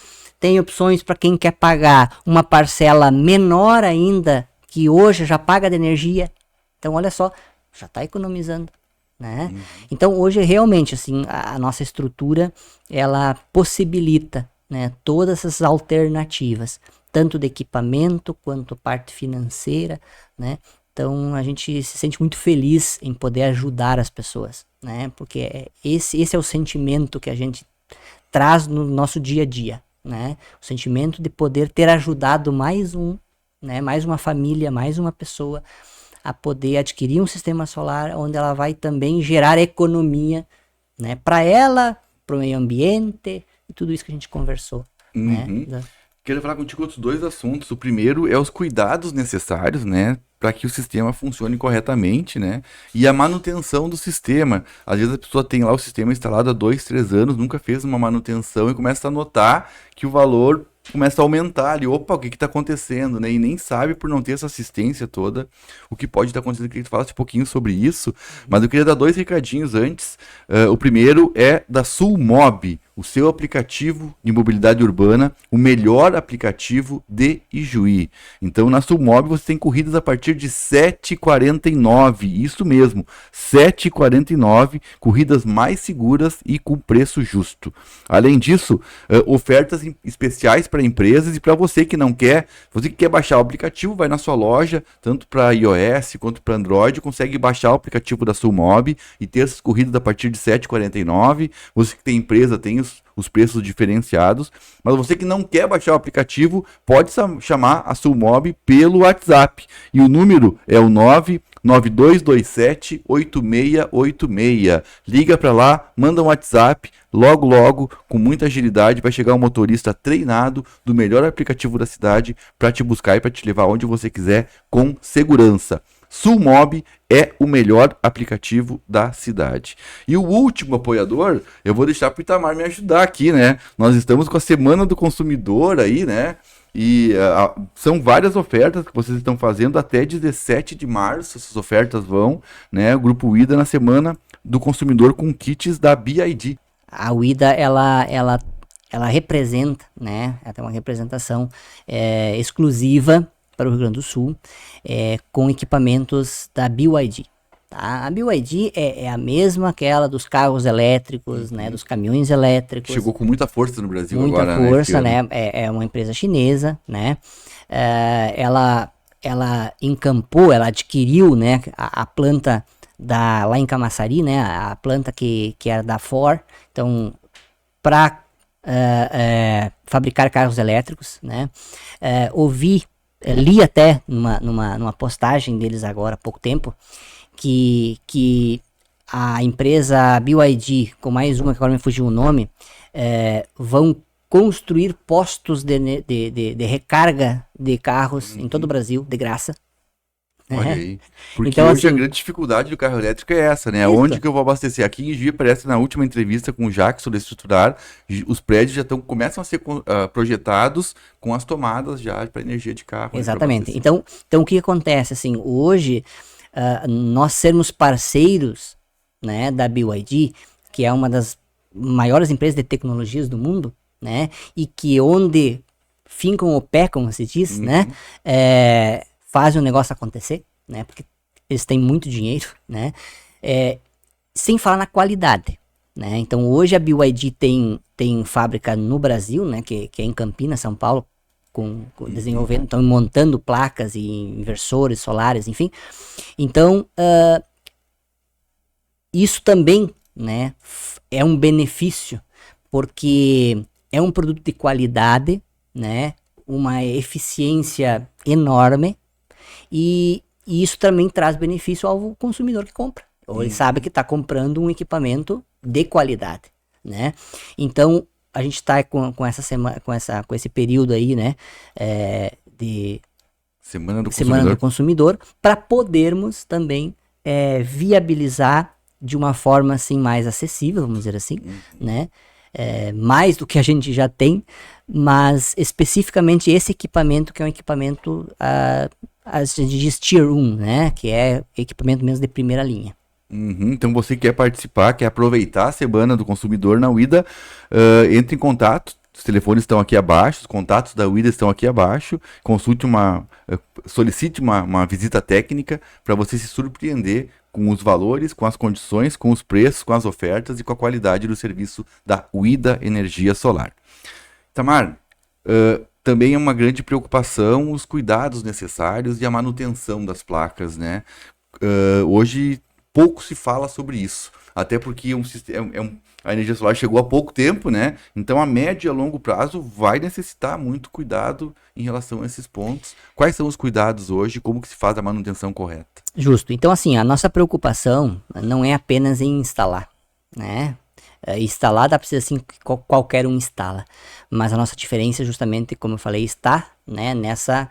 tem opções para quem quer pagar uma parcela menor ainda, que hoje já paga de energia. Então, olha só, já está economizando, né? Então, hoje, realmente, assim, a nossa estrutura, ela possibilita, né, todas essas alternativas, tanto de equipamento quanto parte financeira, né? Então, a gente se sente muito feliz em poder ajudar as pessoas, né? Porque esse é o sentimento que a gente traz no nosso dia a dia, né? O sentimento de poder ter ajudado mais uma família, mais uma pessoa a poder adquirir um sistema solar onde ela vai também gerar economia, né? Para ela, para o meio ambiente e tudo isso que a gente conversou, né? Quero falar contigo outros 2 assuntos. O primeiro é os cuidados necessários, né, para que o sistema funcione corretamente, né, e a manutenção do sistema. Às vezes a pessoa tem lá o sistema instalado há 2, 3 anos, nunca fez uma manutenção e começa a notar que o valor começa a aumentar ali. Opa, o que está acontecendo, né? E nem sabe por não ter essa assistência toda o que pode estar acontecendo. Eu queria que tu falasse um pouquinho sobre isso, mas eu queria dar 2 recadinhos antes. O primeiro é da Sulmob, o seu aplicativo de mobilidade urbana, o melhor aplicativo de Ijuí. Então, na Sulmob você tem corridas a partir de R$ 7,49, isso mesmo, R$ 7,49, corridas mais seguras e com preço justo. Além disso, ofertas especiais para empresas e para você que não quer, você que quer baixar o aplicativo, vai na sua loja, tanto para iOS quanto para Android, consegue baixar o aplicativo da Sulmob e ter essas corridas a partir de R$ 7,49. Você que tem empresa tem os preços diferenciados, mas você que não quer baixar o aplicativo, pode chamar a Sulmob pelo WhatsApp, e o número é o 992278686. Liga para lá, manda um WhatsApp, logo, com muita agilidade, vai chegar um motorista treinado do melhor aplicativo da cidade para te buscar e para te levar onde você quiser com segurança. Sulmob é o melhor aplicativo da cidade. E o último apoiador, eu vou deixar para o Itamar me ajudar aqui, né? Nós estamos com a Semana do Consumidor aí, né? E são várias ofertas que vocês estão fazendo até 17 de março. Essas ofertas vão, né? O Grupo UIDA na Semana do Consumidor com kits da BID. A UIDA, ela representa, né? Ela tem uma representação exclusiva para o Rio Grande do Sul, com equipamentos da BYD. Tá? A BYD é a mesma aquela dos carros elétricos, né? Dos caminhões elétricos. Chegou com muita força no Brasil muita agora, força, né? né? É uma empresa chinesa, né? Ela encampou, ela adquiriu, né? A planta lá em Camaçari, né? A planta que era da Ford. Então, para fabricar carros elétricos, né? Li até numa postagem deles agora há pouco tempo que a empresa BYD, com mais uma que agora me fugiu o nome, vão construir postos de recarga de carros em todo o Brasil, de graça. Olha aí. Porque Então, hoje assim, a grande dificuldade do carro elétrico é essa, né? isso. Onde que eu vou abastecer? Aqui em Juí, parece na última entrevista com o Jackson da Estruturar, os prédios já começam a ser projetados com as tomadas já para energia de carro. Né, Exatamente. Então o que acontece? Assim, hoje, nós sermos parceiros, né, da BYD, que é uma das maiores empresas de tecnologias do mundo, né? E que onde fincam o pé, como se diz, né? Fazem o negócio acontecer, né? Porque eles têm muito dinheiro, né? Sem falar na qualidade, né? Então hoje a BYD tem fábrica no Brasil, né? Que é em Campinas, São Paulo, desenvolvendo, estão montando placas e inversores solares, enfim. Então isso também, né? É um benefício, porque é um produto de qualidade, né? Uma eficiência enorme. E isso também traz benefício ao consumidor que compra. Ou ele sabe que está comprando um equipamento de qualidade, né? Então, a gente está com esse período aí, né? De Semana do Consumidor, para podermos também viabilizar de uma forma assim mais acessível, vamos dizer assim, né? Mais do que a gente já tem, mas especificamente esse equipamento, que é um equipamento a gente diz Tier 1, né? Que é equipamento mesmo de primeira linha. Então você quer participar, quer aproveitar a Semana do Consumidor na UIDA, entre em contato, os telefones estão aqui abaixo, os contatos da UIDA estão aqui abaixo, solicite uma visita técnica para você se surpreender com os valores, com as condições, com os preços, com as ofertas e com a qualidade do serviço da UIDA Energia Solar. Tamar, também é uma grande preocupação os cuidados necessários e a manutenção das placas, né? Hoje pouco se fala sobre isso, até porque a energia solar chegou há pouco tempo, né? Então a médio e a longo prazo vai necessitar muito cuidado em relação a esses pontos. Quais são os cuidados hoje? Como que se faz a manutenção correta? Justo. Então, assim, a nossa preocupação não é apenas em instalar, né? Instalar dá para ser assim, qualquer um instala, mas a nossa diferença justamente, como eu falei, está, né, nessa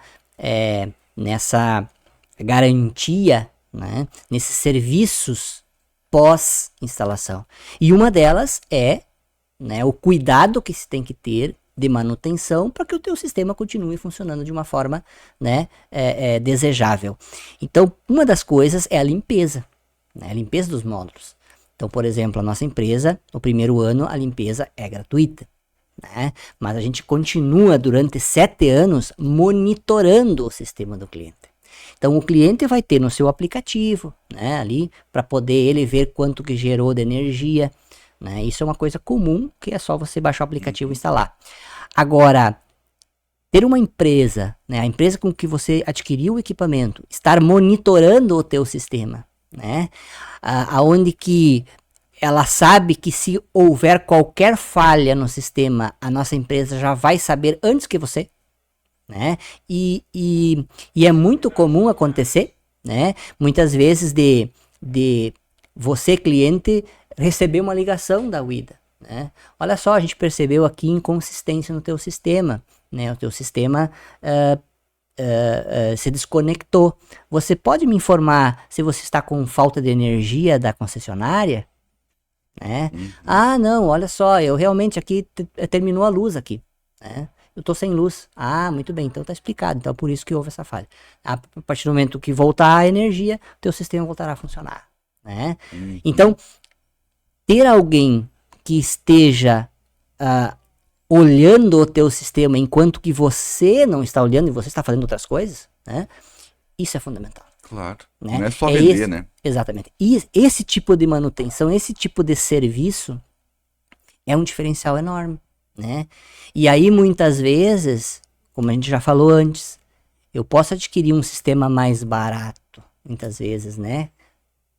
garantia, né, nesses serviços pós-instalação. E uma delas é, né, o cuidado que se tem que ter de manutenção para que o teu sistema continue funcionando de uma forma, né, desejável. Então, uma das coisas é a limpeza, né, a limpeza dos módulos. Então, por exemplo, a nossa empresa, no primeiro ano, a limpeza é gratuita, né? Mas a gente continua durante 7 anos monitorando o sistema do cliente. Então, o cliente vai ter no seu aplicativo, né, ali, para poder ele ver quanto que gerou de energia, né? Isso é uma coisa comum, que é só você baixar o aplicativo e instalar. Agora, ter uma empresa, né, a empresa com que você adquiriu o equipamento, estar monitorando o teu sistema, né, aonde que ela sabe que se houver qualquer falha no sistema, a nossa empresa já vai saber antes que você, né, e é muito comum acontecer, né, muitas vezes de você, cliente, receber uma ligação da UIDA, né, olha só, a gente percebeu aqui inconsistência no teu sistema, né, o teu sistema se desconectou. Você pode me informar se você está com falta de energia da concessionária? Né? Ah, não, olha só, eu realmente aqui terminou a luz aqui, né? Eu tô sem luz. Ah, muito bem, então tá explicado. Então por isso que houve essa falha. A partir do momento que voltar a energia, teu sistema voltará a funcionar, né? Então, ter alguém que esteja olhando o teu sistema enquanto que você não está olhando e você está fazendo outras coisas, né? Isso é fundamental. Claro. Né? Não é só vender, né? Exatamente. E esse tipo de manutenção, esse tipo de serviço é um diferencial enorme, né? E aí, muitas vezes, como a gente já falou antes, eu posso adquirir um sistema mais barato, muitas vezes, né?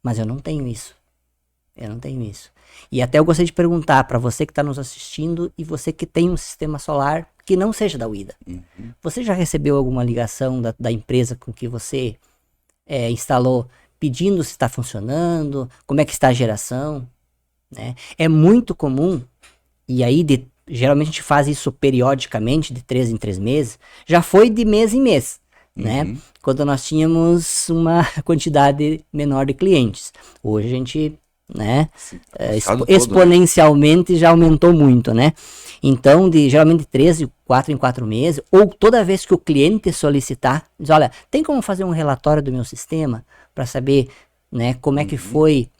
Mas eu não tenho isso. Eu não tenho isso. E até eu gostaria de perguntar para você que está nos assistindo e você que tem um sistema solar que não seja da UIDA. Você já recebeu alguma ligação da empresa com que você instalou pedindo se está funcionando, como é que está a geração? Né? É muito comum, e aí geralmente a gente faz isso periodicamente, de 3 em 3 meses, já foi de mês em mês, né? Quando nós tínhamos uma quantidade menor de clientes. Hoje a gente, né, exponencialmente já aumentou muito, né? Então, geralmente de 3, 4 em 4 meses, ou toda vez que o cliente solicitar, diz, olha, tem como fazer um relatório do meu sistema para saber, né, como é que foi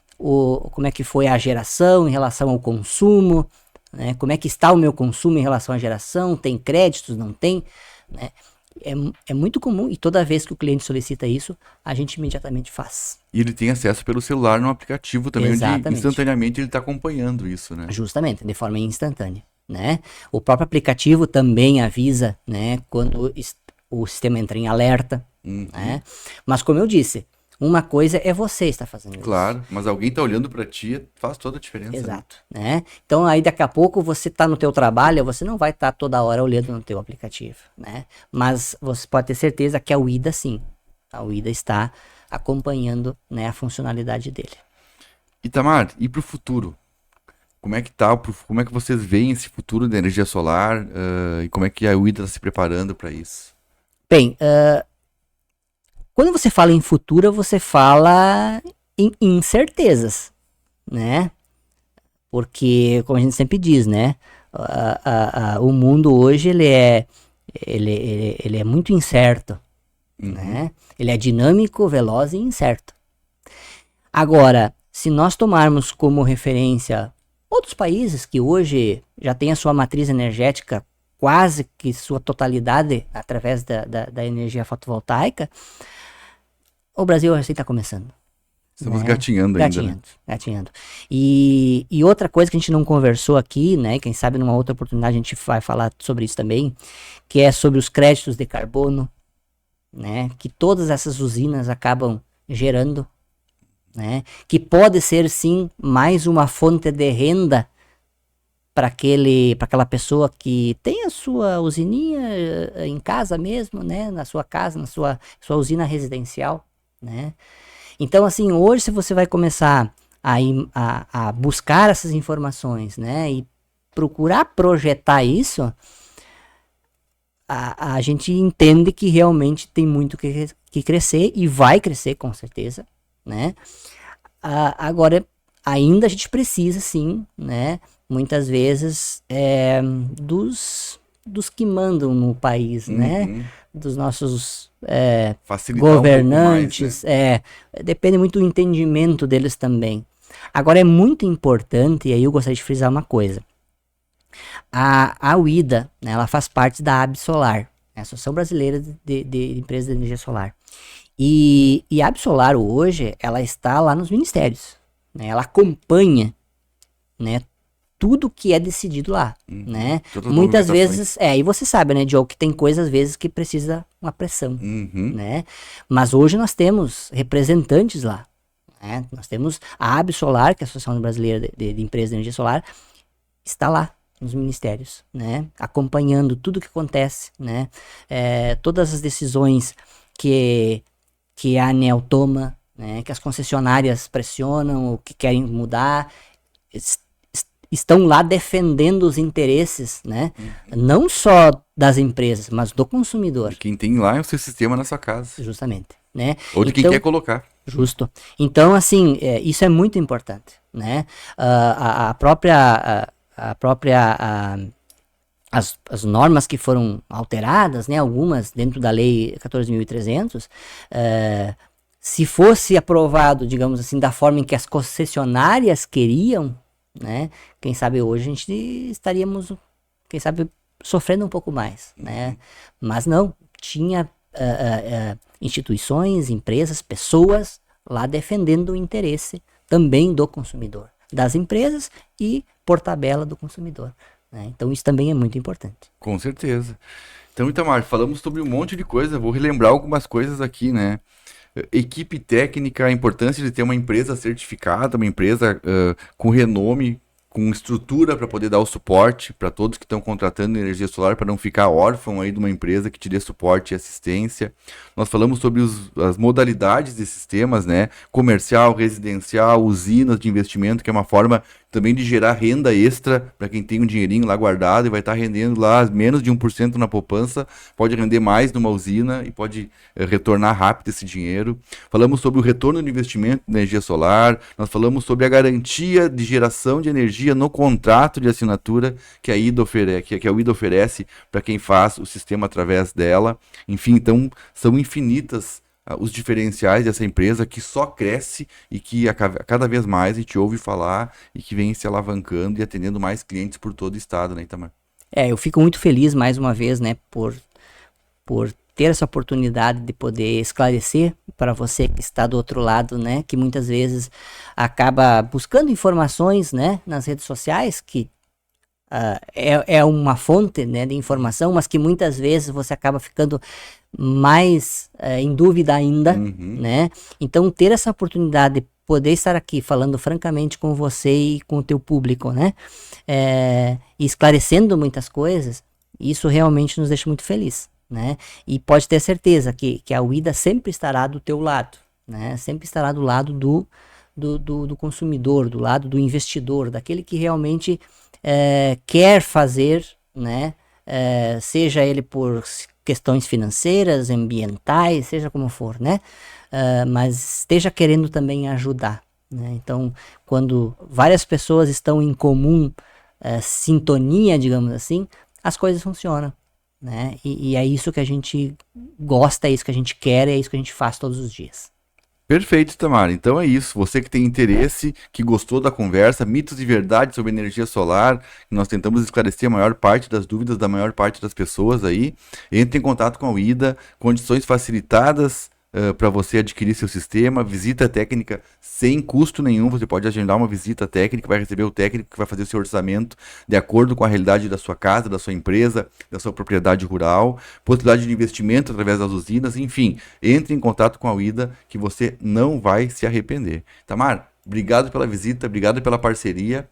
a geração em relação ao consumo, né, como é que está o meu consumo em relação à geração, tem créditos, não tem, né? É muito comum, e toda vez que o cliente solicita isso, a gente imediatamente faz. E ele tem acesso pelo celular no aplicativo também, Exatamente. onde instantaneamente ele está acompanhando isso, né? Justamente, de forma instantânea, né? O próprio aplicativo também avisa, né, quando o sistema entra em alerta, né? Mas como eu disse, uma coisa é você estar fazendo isso. Claro, mas alguém está olhando para ti, faz toda a diferença. Exato, né? Então aí daqui a pouco você está no teu trabalho, você não vai estar toda hora olhando no teu aplicativo, né? Mas você pode ter certeza que a UIDA sim, a UIDA está acompanhando, né, a funcionalidade dele. Itamar, e para o futuro? Como é que como é que vocês veem esse futuro da energia solar e como é que a UIDA está se preparando para isso? Bem, quando você fala em futuro, você fala em incertezas, né? Porque, como a gente sempre diz, né? O mundo hoje ele é muito incerto, né? Ele é dinâmico, veloz e incerto. Agora, se nós tomarmos como referência outros países que hoje já têm a sua matriz energética quase que sua totalidade através da energia fotovoltaica, o Brasil assim está começando. Estamos gatinhando ainda. Gatinhando. E outra coisa que a gente não conversou aqui, né? Quem sabe numa outra oportunidade a gente vai falar sobre isso também, que é sobre os créditos de carbono, né? Que todas essas usinas acabam gerando, né? Que pode ser sim mais uma fonte de renda para aquela pessoa que tem a sua usininha em casa mesmo, né? Na sua casa, na sua usina residencial, né? Então, assim, hoje se você vai começar a buscar essas informações, né? E procurar projetar isso, a gente entende que realmente tem muito que crescer e vai crescer com certeza, né? Agora, ainda a gente precisa sim, né? Muitas vezes dos que mandam no país, né? Dos nossos governantes, um mais, né? Depende muito do entendimento deles também. Agora é muito importante, e aí eu gostaria de frisar uma coisa. A UIDA, né, ela faz parte da Absolar, né, Associação Brasileira de Empresas de Energia Solar. E a Absolar hoje, ela está lá nos ministérios, né, ela acompanha, né, tudo que é decidido lá, né? Muitas vezes, e você sabe, né, Diogo, que tem coisas às vezes que precisa uma pressão, né? Mas hoje nós temos representantes lá, né? Nós temos a Absolar, que é a Associação Brasileira de Empresas de Energia Solar, está lá nos ministérios, né? Acompanhando tudo o que acontece, né? Todas as decisões que a ANEEL toma, né? Que as concessionárias pressionam, o que querem mudar, estão lá defendendo os interesses, né? Não só das empresas, mas do consumidor. Quem tem lá é o seu sistema na sua casa. Justamente, né? Ou de quem quer colocar. Justo. Então, assim, isso é muito importante, né? As normas que foram alteradas, né? Algumas dentro da lei 14.300, se fosse aprovado, digamos assim, da forma em que as concessionárias queriam, né? Quem sabe hoje a gente estaríamos, quem sabe, sofrendo um pouco mais, né? Mas não, tinha instituições, empresas, pessoas lá defendendo o interesse também do consumidor, das empresas e, por tabela, do consumidor, né? Então isso também é muito importante. Com certeza. Então, Itamar, falamos sobre um monte de coisa, vou relembrar algumas coisas aqui, né? Equipe técnica, a importância de ter uma empresa certificada, uma empresa com renome, com estrutura para poder dar o suporte para todos que estão contratando energia solar, para não ficar órfão aí de uma empresa que te dê suporte e assistência. Nós falamos sobre as modalidades de sistemas, né? Comercial, residencial, usinas de investimento, que é uma forma também de gerar renda extra para quem tem um dinheirinho lá guardado e vai estar rendendo lá menos de 1% na poupança, pode render mais numa usina e pode retornar rápido esse dinheiro. Falamos sobre o retorno do investimento de energia solar, nós falamos sobre a garantia de geração de energia no contrato de assinatura que a IDA oferece para quem faz o sistema através dela. Enfim, então são infinitas os diferenciais dessa empresa que só cresce e que cada vez mais a gente ouve falar e que vem se alavancando e atendendo mais clientes por todo o estado, né, Itamar? Eu fico muito feliz mais uma vez, né, por ter essa oportunidade de poder esclarecer para você que está do outro lado, né, que muitas vezes acaba buscando informações, né, nas redes sociais, que é uma fonte, né, de informação, mas que muitas vezes você acaba ficando mais em dúvida ainda, né? Então ter essa oportunidade de poder estar aqui falando francamente com você e com o teu público, né? E esclarecendo muitas coisas, isso realmente nos deixa muito feliz, né? E pode ter certeza que a UIDA sempre estará do teu lado, né? Sempre estará do lado do consumidor, do lado do investidor, daquele que realmente quer fazer, né? Seja ele por questões financeiras, ambientais, seja como for, né? Mas esteja querendo também ajudar, né? Então, quando várias pessoas estão em comum sintonia, digamos assim, as coisas funcionam, né? E é isso que a gente gosta, é isso que a gente quer, é isso que a gente faz todos os dias. Perfeito, Itamar. Então é isso. Você que tem interesse, que gostou da conversa, mitos e verdades sobre energia solar, nós tentamos esclarecer a maior parte das dúvidas da maior parte das pessoas aí. Entre em contato com a UIDA, condições facilitadas para você adquirir seu sistema, visita técnica sem custo nenhum. Você pode agendar uma visita técnica, vai receber o técnico que vai fazer o seu orçamento de acordo com a realidade da sua casa, da sua empresa, da sua propriedade rural, possibilidade de investimento através das usinas, enfim, entre em contato com a UIDA que você não vai se arrepender. Itamar, obrigado pela visita, obrigado pela parceria.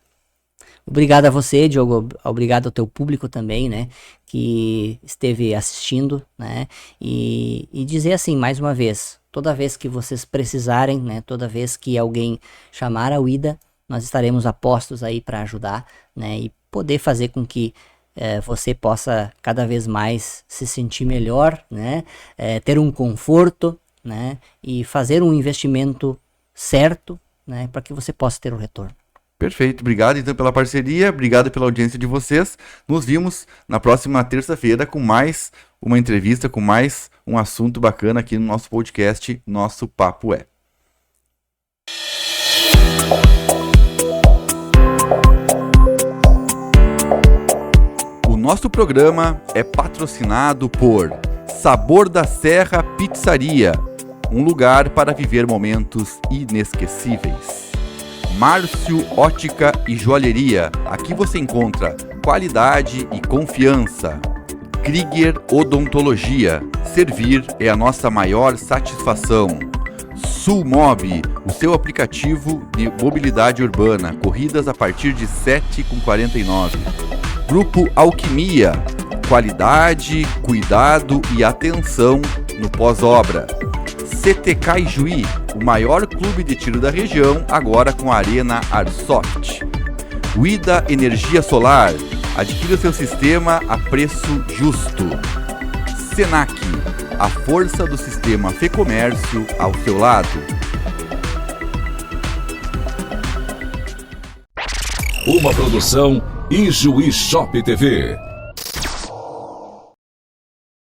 Obrigado a você, Diogo, obrigado ao teu público também, né, que esteve assistindo, né, e dizer assim, mais uma vez, toda vez que vocês precisarem, né, toda vez que alguém chamar a UIDA, nós estaremos a postos aí para ajudar, né, e poder fazer com que você possa cada vez mais se sentir melhor, né, ter um conforto, né, e fazer um investimento certo, né, para que você possa ter o retorno. Perfeito, obrigado então pela parceria, obrigado pela audiência de vocês. Nos vimos na próxima terça-feira com mais uma entrevista, com mais um assunto bacana aqui no nosso podcast, Nosso Papo É. O nosso programa é patrocinado por Sabor da Serra Pizzaria, um lugar para viver momentos inesquecíveis. Márcio Ótica e Joalheria, aqui você encontra qualidade e confiança. Krieger Odontologia, servir é a nossa maior satisfação. Sulmob, o seu aplicativo de mobilidade urbana, corridas a partir de 7,49. Grupo Alquimia, qualidade, cuidado e atenção no pós-obra. CTK Ijuí, o maior clube de tiro da região, agora com a Arena Airsoft. UIDA Energia Solar, adquira seu sistema a preço justo. Senac, a força do sistema Fecomércio ao seu lado. Uma produção Ijuí Shop TV.